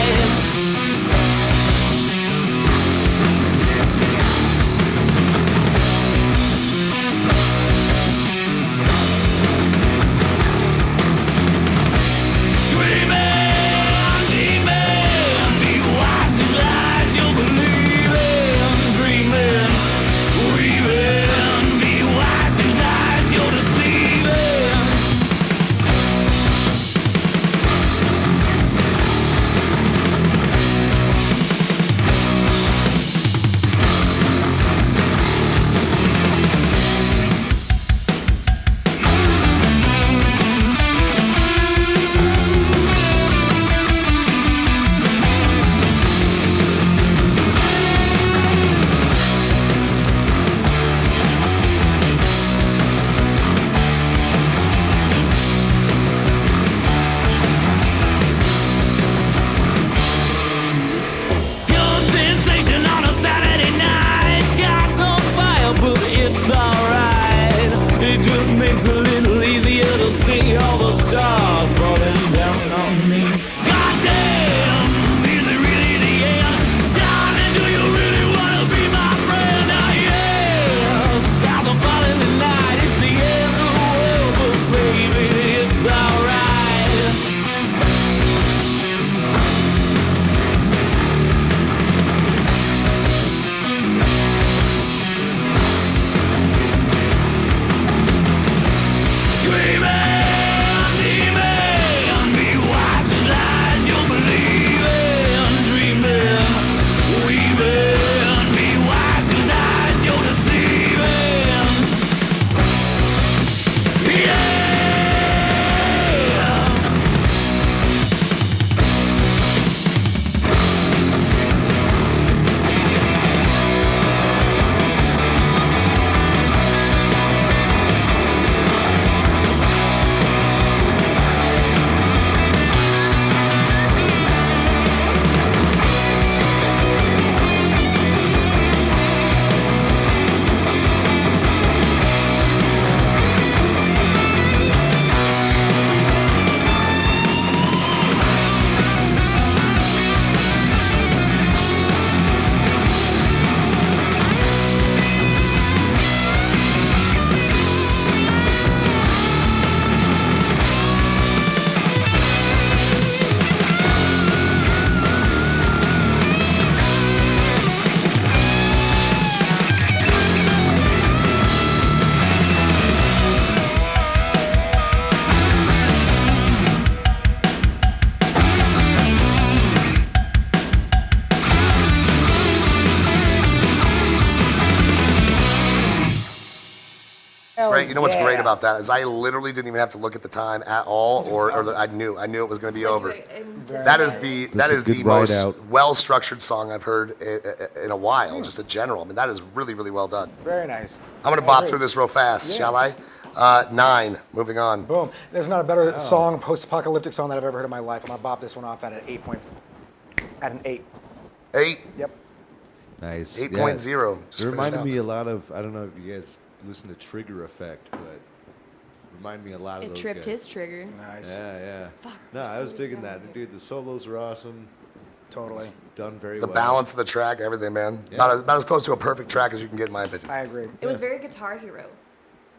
Your sensation on a Saturday night, sky's on fire, but it's alright. It just makes it a little easier to see all the stars falling down on me. Goddamn, is it really the end? Darling, do you really wanna be my friend? Ah, yeah, stars are falling tonight. It's the end of the world, but baby, it's alright. Screaming, demon. you know what's great Yeah. about that is I literally didn't even have to look at the time at all, or I knew it was going to be over. That is the That's a good the ride most out. well-structured song I've heard in a while, just in general. I mean, that is really, really well done. Very nice. I'm going to bop through this real fast, Yeah. shall I? 9, moving on. Boom. There's not a better song, post-apocalyptic song that I've ever heard in my life. I'm gonna bop this one off at an 8. 8, Yep. Nice. 8.0. It Just reminded finished me up. a lot of, I don't know if you guys listen to Trigger Effect, but it reminded me a lot of It those tripped guys. his trigger. Nice. Yeah. No, I was digging that. Dude, the solos were awesome. Totally. Done very The well. balance of the track, everything, man. Yeah. About as close to a perfect track as you can get, in my opinion. I agree. It was very Guitar Hero.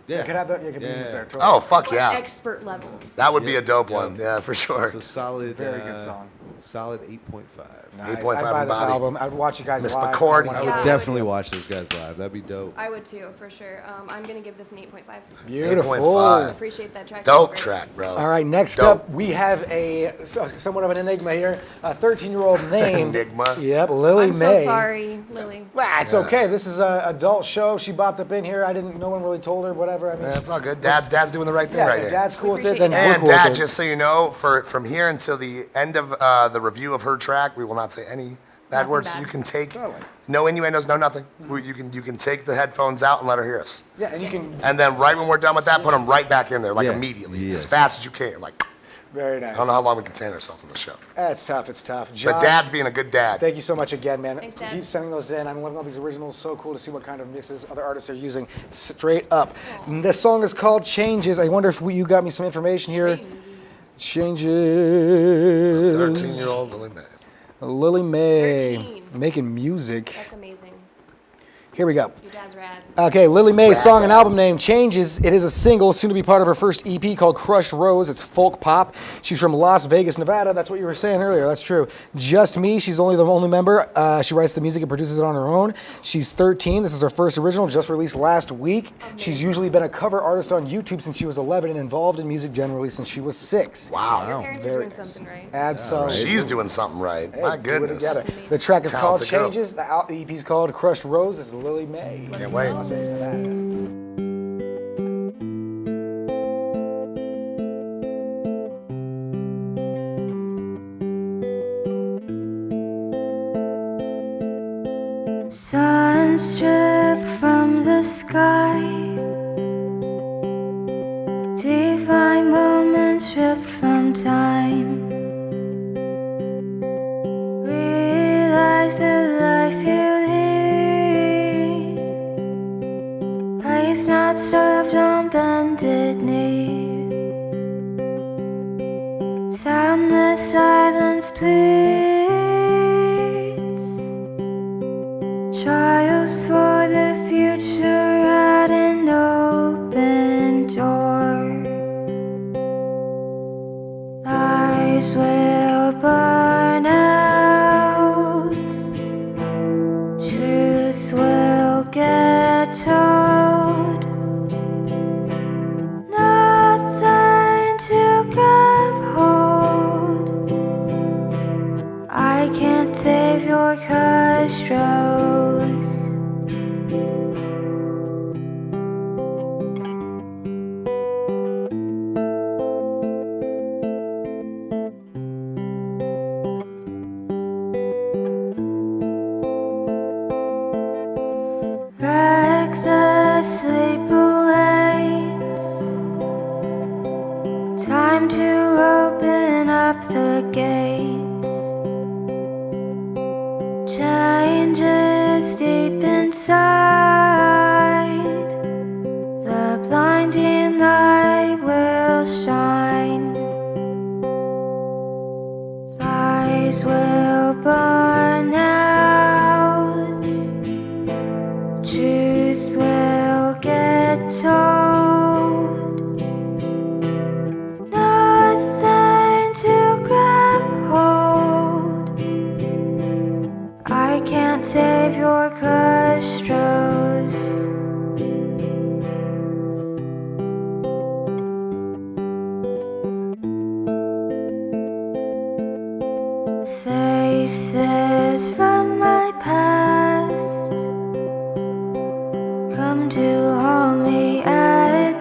Yeah. You could have that. You could be Yeah. used there. Totally. Oh, fuck Like yeah. expert level. That would be Yeah. a dope Yeah. one. Yeah, for sure. It's a solid, Very good song. solid 8.5. Nice. 8.5 I'd buy this body. album. I'd watch you guys Miss live. McCordy. I would Yeah. definitely watch those guys live. That'd be dope. I would too, for sure. I'm gonna give this an 8.5. Beautiful. 8.5. Appreciate that track. Dope Great. track, bro. All right, next Dope. up, we have somewhat of an enigma here. A 13-year-old named. Enigma. Yep, Lily I'm May. so sorry, Lily. Ah, it's okay. This is an adult show. She bopped up in here. No one really told her, whatever. I mean, Yeah, it's all good. Dad's doing the right thing yeah, right if here. Dad's cool We with it, then appreciate we're And cool with Dad, it. just so you know, from here until the end of the review of her track, we will not say any bad Nothing words. bad. You can take Totally. no innuendos, no nothing. You can take the headphones out and let her hear us. Yeah, and you can. And then right when we're done with that, put them right back in there, like Yeah. immediately, Yeah. as fast as you can. Like Very nice. I don't know how long we contain ourselves on the show. It's tough. It's tough. But Josh, Dad's being a good dad. thank you so much again, man. Thanks, Dad. Keep sending those in. I'm loving all these originals. So cool to see what kind of mixes other artists are using. Straight up. This song is called Changes. I wonder if you got me some information here. Changes. 13-year-old Lily May. Lily May 13. making music. That's amazing. Here we go. Your dad's rad. Okay, Lily May's song and album name Changes. It is a single, soon to be part of her first EP called Crushed Rose. It's folk pop. She's from Las Vegas, Nevada. That's what you were saying earlier. That's true. Just Me. She's the only member. She writes the music and produces it on her own. She's 13. This is her first original, just released last week. She's usually been a cover artist on YouTube since she was 11 and involved in music generally since she was 6. Wow. Your parents are Very doing something right. Absolutely. She's doing something right. My Do it goodness. together. The track is called Talented girl. Changes. The EP is called Crushed Rose. This is Lily May. Can't wait. Las Vegas, Nevada. Sun stripped from the sky, divine moments stripped from time. Realize the life you lead, place not stuffed on bended knee. Soundless silence, please. Trials for the future at an open door. Lies will burn out. Truth will get told. Nothing to grab hold. I can't save your crushed rose. Reckless sleepaways. Time to open up the gates. Changes deep inside. The blinding light will shine. Lies will burn out. Truth will get told. Nothing to grab hold. I can't save your crushed rose. Faces from my past come to haunt me at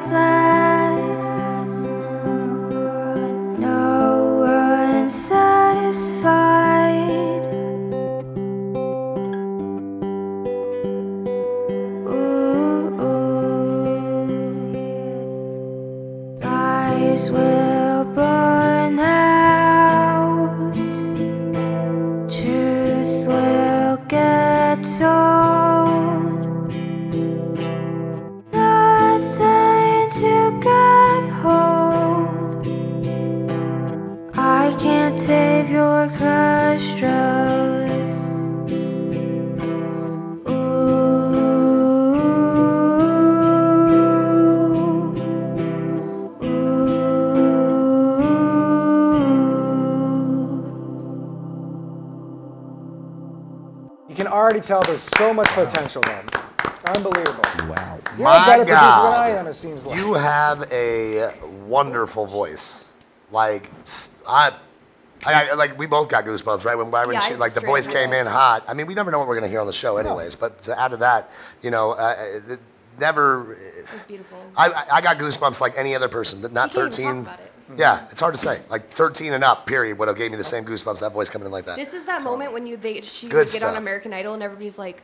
already tell there's so much potential then. Unbelievable. Wow. You're a better producer than God. I am, it seems like. You have a wonderful voice. Like like we both got goosebumps, right? When Yeah, she, I like the straight voice up came will. in hot. I mean, we never know what we're gonna hear on the show, anyways. But to add to that, never. It was beautiful. I got goosebumps like any other person, but not We can't even 13. talk about it. Yeah, it's hard to say. Like 13 and up, period, would have gave me the same goosebumps. That voice coming in like that. This is that moment when she Good would get on stuff. American Idol and everybody's like,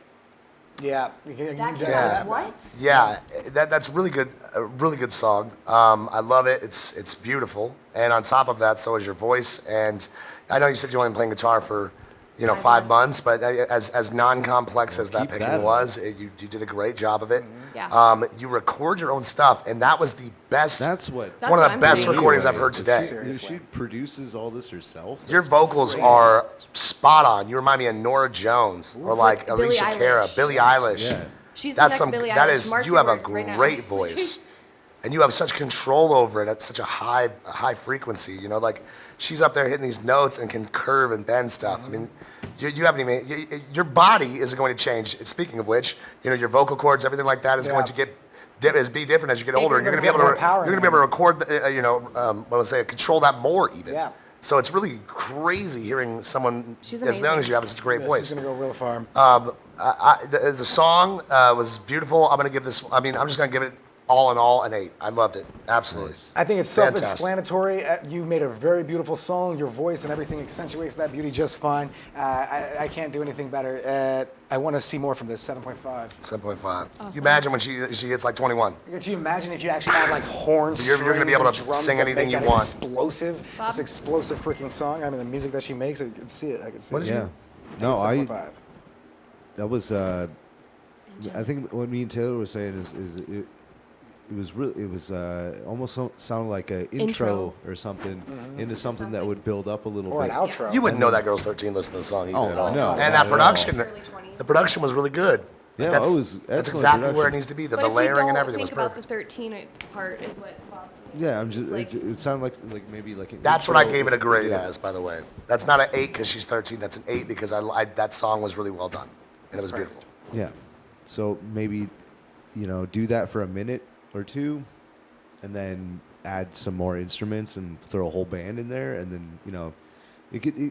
Yeah. that kid, Yeah. what? Yeah, that's really good. A really good song. I love it. It's beautiful. And on top of that, so is your voice. And I know you said you only been playing guitar for, 5 5 months, but as non-complex as that keep picking that up. was, you did a great job of it. Yeah. You record your own stuff, and that was the best. That's what. That's one what of the I'm best saying. recordings I've heard If today. she produces all this herself. Your that's vocals crazy. are spot on. You remind me of Nora Jones or like Billie Alicia Cara, Eilish. Billie Eilish. Yeah. She's the next That Billie that Eilish. is Mark you your have a words right now. great voice, and you have such control over it at such a high frequency. Like she's up there hitting these notes and can curve and bend stuff. I mean, you haven't even your body isn't going to change. Speaking of which, your vocal cords, everything like that is going to be different as you get older, and you're going to be able to More you're going to be able to record. Control that more even. Yeah. So it's really crazy hearing someone She's as young amazing. as you have such a great She's voice. going to go real far. The song was beautiful. I'm gonna give this. I'm just gonna give it all in all an 8. I loved it. Absolutely. I think it's Fantastic. self-explanatory. You made a very beautiful song. Your voice and everything accentuates that beauty just fine. I can't do anything better. I want to see more from this. 7.5. 7.5. You imagine when she hits like 21. Could you imagine if you actually had like horns? You're gonna be strings, able and to drums sing that anything make you that want. Explosive, Bob? this explosive freaking song. I mean, the music that she makes, I can see it. I can see it. Yeah. No, 7.5. that was. I think what me and Taylor were saying is it was really almost sounded like an intro or something into something that would build up a little Or bit. an outro. You wouldn't know that girl's 13 listening to the song either Oh, at all. no, And not that at production, all. Early 20s. the production was really good. Yeah, that's, it was that's excellent exactly where it production. needs to be. The But if we layering don't and everything was think about the perfect. 13 part is what Bob's saying. Yeah, I'm just. Like- it sounded like maybe like. An That's what I intro. gave it a grade Yeah. as, by the way. That's not an 8 because she's 13. That's an 8 because that song was really well done and it was beautiful. Yeah. So maybe, do that for a minute or two, and then add some more instruments and throw a whole band in there, and then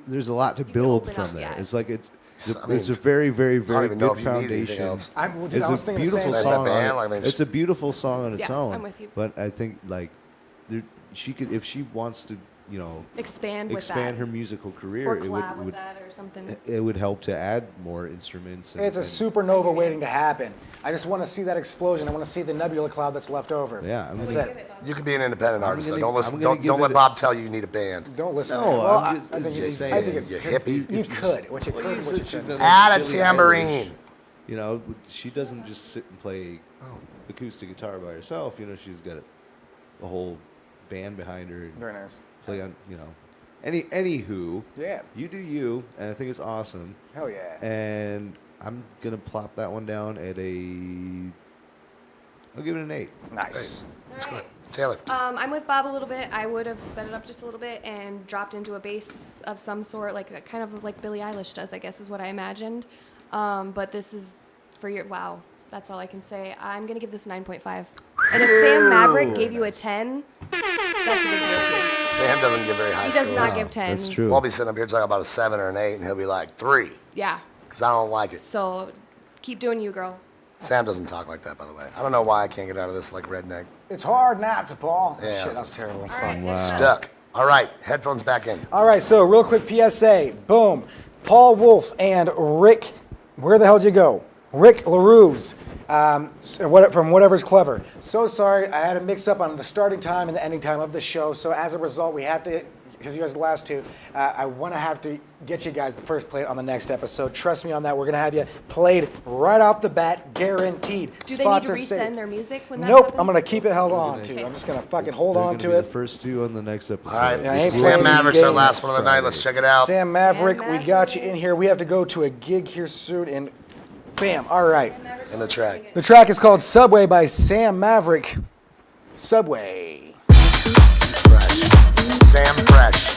there's a lot to can build open from up, there. yeah. It's like it's I mean, a very, very, I don't very even know good if you need anything foundation. else. I was It's a thinking the beautiful same. song. band, on like, I mean, it's a beautiful song on its Yeah, own. I'm with you. But I think she could, if she wants to, Expand with expand that. her musical career, Or it collab with would that or something. it would help to add more instruments. It's a supernova waiting to happen. I just want to see that explosion. I want to see the nebula cloud that's left over. Yeah, I mean, That's it. You can be an independent artist. gonna- Don't listen. I'm gonna Don't give let it- Bob tell you you need a band. Don't listen. No, Well, I'm just I think just I think saying. You it, hippie. you could. What you could, Well, what said you she's shouldn't. done Add a Billie tambourine. Eilish. She doesn't just sit and play acoustic guitar by herself. She's got a whole band behind her. And Very nice. play on. Anywho. Yeah. You do you, and I think it's awesome. Hell yeah. And I'm gonna plop that one down at I'll give it an 8. Nice. That's good. Taylor. I'm with Bob a little bit. I would have sped it up just a little bit and dropped into a bass of some sort, kind of like Billie Eilish does, I guess is what I imagined. But this is wow. That's all I can say. I'm gonna give this 9.5. And if Sam Maverick gave you a 10, that's a big deal too. Sam doesn't give very high He does scores. not give 10s. That's true. We'll be sitting up here talking about a 7 or an 8, and he'll be like 3 Yeah. because I don't like it. So keep doing you, girl. Sam doesn't talk like that, by the way. I don't know why I can't get out of this like redneck. It's hard not to, Paul. Yeah. Shit, that was terrible. All right, next up. Stuck. All right, headphones back in. All right, so real quick PSA. Boom. Paul Wolf and Rick, where the hell did you go? Rick LaRue's, from Whatever's Clever. So sorry, I had a mix up on the starting time and the ending time of the show. So as a result, we have to, because you guys are the last two, I want to have to get you guys the first plate on the next episode. Trust me on that. We're going to have you played right off the bat, guaranteed. Do they need Spots to are safe. resend their music when that Nope, happens? I'm going to keep it held on Okay. to. I'm just going to fucking hold They're on gonna to be it. The first 2 on the next episode. All right, Yeah, I ain't Sam playing these Maverick's our games. last one of the night. Let's check it out. Sam Maverick, Sam we got you Maverick. in here. We have to go to a gig here soon, and bam, all right. In the track. The track is called Subway by Sam Maverick. Subway. Fresh. Sam Fresh.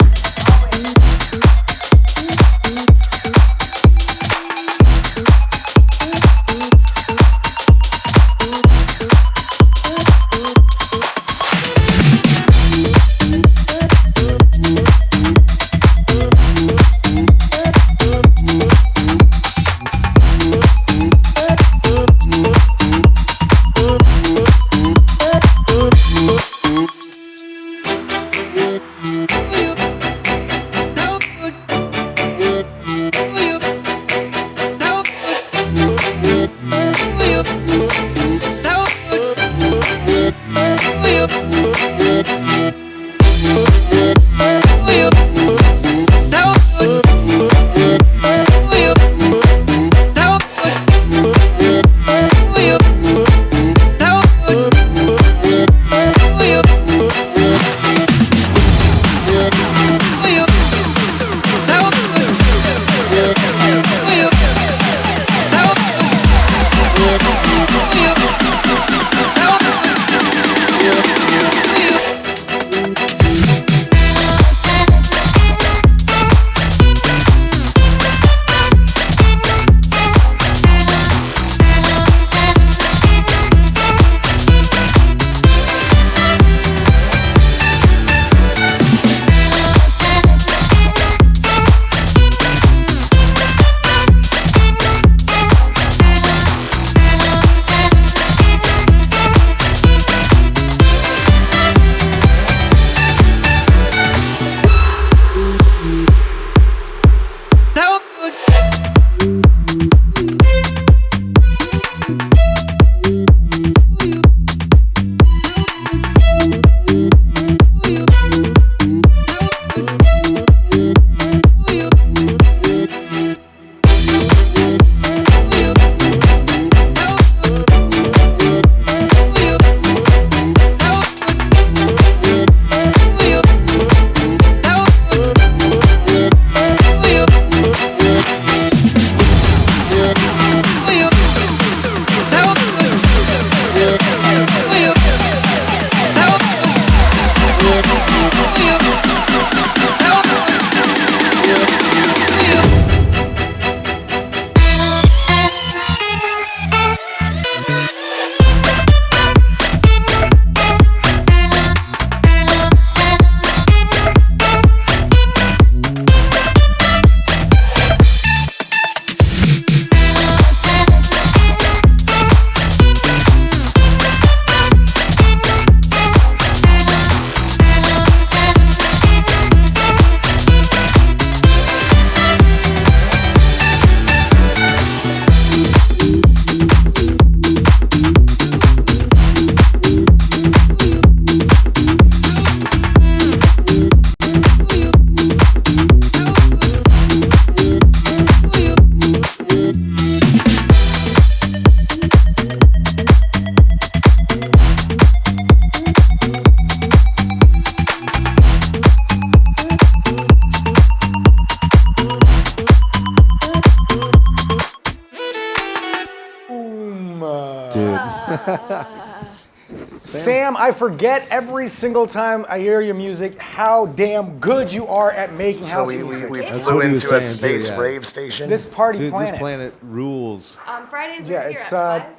Sam, I forget every single time I hear your music how damn good you are at making So house we music. That's flew what he was into a saying, too, space yeah. rave station. This party Dude, planet. this planet rules. Fridays Yeah, we're here it's, at 5. Yeah, we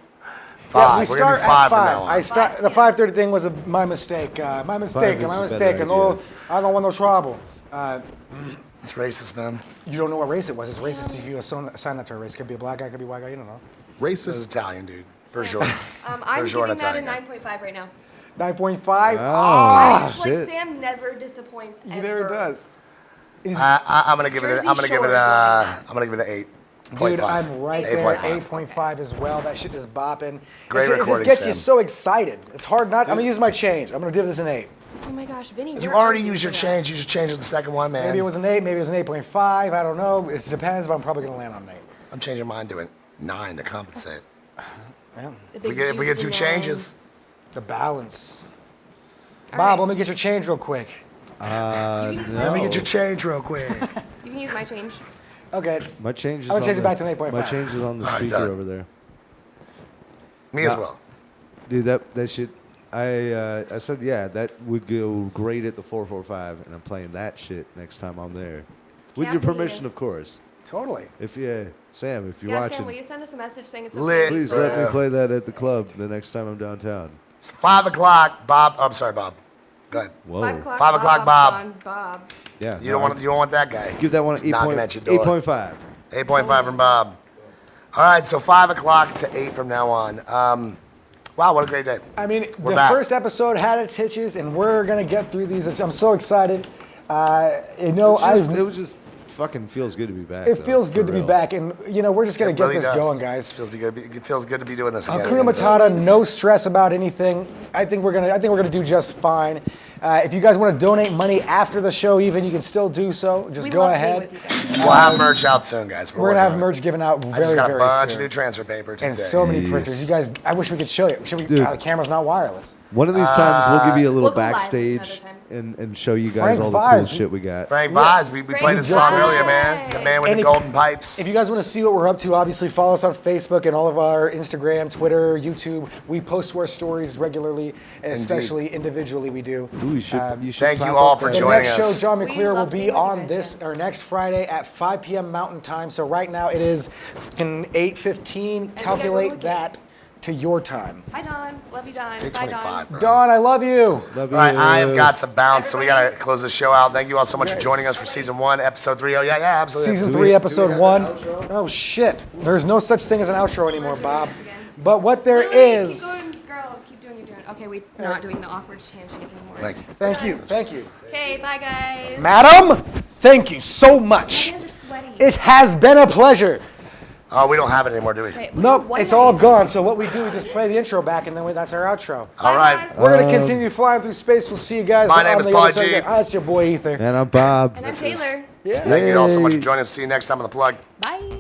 Five. We're gonna start do 5 at from 5. now on. I start. The 5:30 thing was my mistake. My mistake. is My a mistake. better And no, idea. I don't want no trouble. It's racist, man. You don't know what race it was. It's racist if you assign that to a race. Could be a black guy. Could be a white guy. You don't know. This is Italian, dude. For sure. I'm For sure an giving that a Italian. 9.5 right now. 9.5. Oh, Just like Sam never disappoints He ever. never does. I'm gonna give it. Jersey I'm gonna give it. Shore is loving I'm gonna give it an 8. Dude, I'm right there. 8.5. 8.5 as well. That shit is bopping. Great It just recording, gets you Sam. so excited. It's hard not. I'm gonna use my change. I'm gonna give this an 8. Oh my gosh, Vinny. You we're already arguing used your for change. You should change it the second one, man. Maybe it was an 8. Maybe it was an 8.5. I don't know. It depends, but I'm probably gonna land on an 8. I'm changing mine to a 9 to compensate. Yeah. The If we big get, if we get 2 juicy nine. changes, The balance. All Bob, right. let me get your change real quick. let me get your change real quick. You can use my change. Okay. My change is I'm gonna on change it the- back to an 8.5. My change is on the All right, speaker done. over there. Me as Nah. well. Dude, that shit. I said yeah, that would go great at the 445, and I'm playing that shit next time I'm there, with your Cassie. permission, of course. Totally. If Sam, if you're Yeah, watching, Sam, will you send us a message saying it's Lit. okay? please let me play that at the club the next time I'm downtown. It's 5 o'clock, Bob. Oh, I'm sorry, Bob. Go ahead. Whoa. 5 o'clock. 5 o'clock, Bob. son, Bob. Yeah. You don't want that guy. give that one an Knocking at your door. 8.5. 8.5 from Bob. All right, so 5 o'clock to 8 from now on. Wow, what a great day. I mean, We're the back. first episode had its hitches, and we're gonna get through these. I'm so excited. You know, It was just fucking feels good to be back. It though, feels for good to be real. back, and you know, we're just gonna It get really this does. going, guys. It feels good to be doing this again. Hakuna Matata, no stress about anything. I think we're gonna do just fine. If you guys want to donate money after the show, even you can still do so. Just We go love ahead. being with you guys. We'll have merch out soon, guys. We're gonna have merch given out very, I just got a very bunch soon. of new transfer paper today. And so many Yes. printers. You guys, I wish we could show you. Should we? Dude. The camera's not wireless. One of these times we'll give you a little We'll go live backstage another and show you guys Frank all the cool Vibes. shit we got. Frank Vibes, we played his song earlier, man. The man with And the if- golden pipes. If you guys want to see what we're up to, obviously follow us on Facebook and all of our Instagram, Twitter, YouTube. We post our stories regularly, and especially individually we do. Ooh, you should Thank pop you all up for that- The joining next us. show, John We McClear, will love be being with you on guys, this yeah. or next Friday at 5 p.m. Mountain Time. So right now it is fucking 8:15. gotta go Calculate again. that to your time. Hi, Don. Love you, Don. Bye, 8:25, Don. bro. Dawn, I love you. Love All right, you. I have got to bounce, so we Everybody- gotta close the show out. Thank you all so much for Yes. joining us for season 1, episode 3. Oh yeah, absolutely. Season Do 3, we episode have 1. an outro? Oh shit! There's no such thing as an outro anymore, Bob. But what there Lily, is. Keep going, girl. Keep doing your turn. Okay, we're not doing the awkward handshake anymore. Thank you. Thank you. Thank you. Okay, bye, guys. Madam, thank you so My much. hands are sweaty. It has been a pleasure. Oh, we don't have it anymore, do we? Okay, we Nope, have one it's all more. gone. So what we do, we just play the intro back, and then that's our outro. All right. We're gonna continue flying through space. We'll see you guys My on name is the Paul other side. G. That's your boy Ether. And I'm Bob. And I'm Taylor. Yeah. Thank you all so much for joining us. See you next time on The Plug. Bye.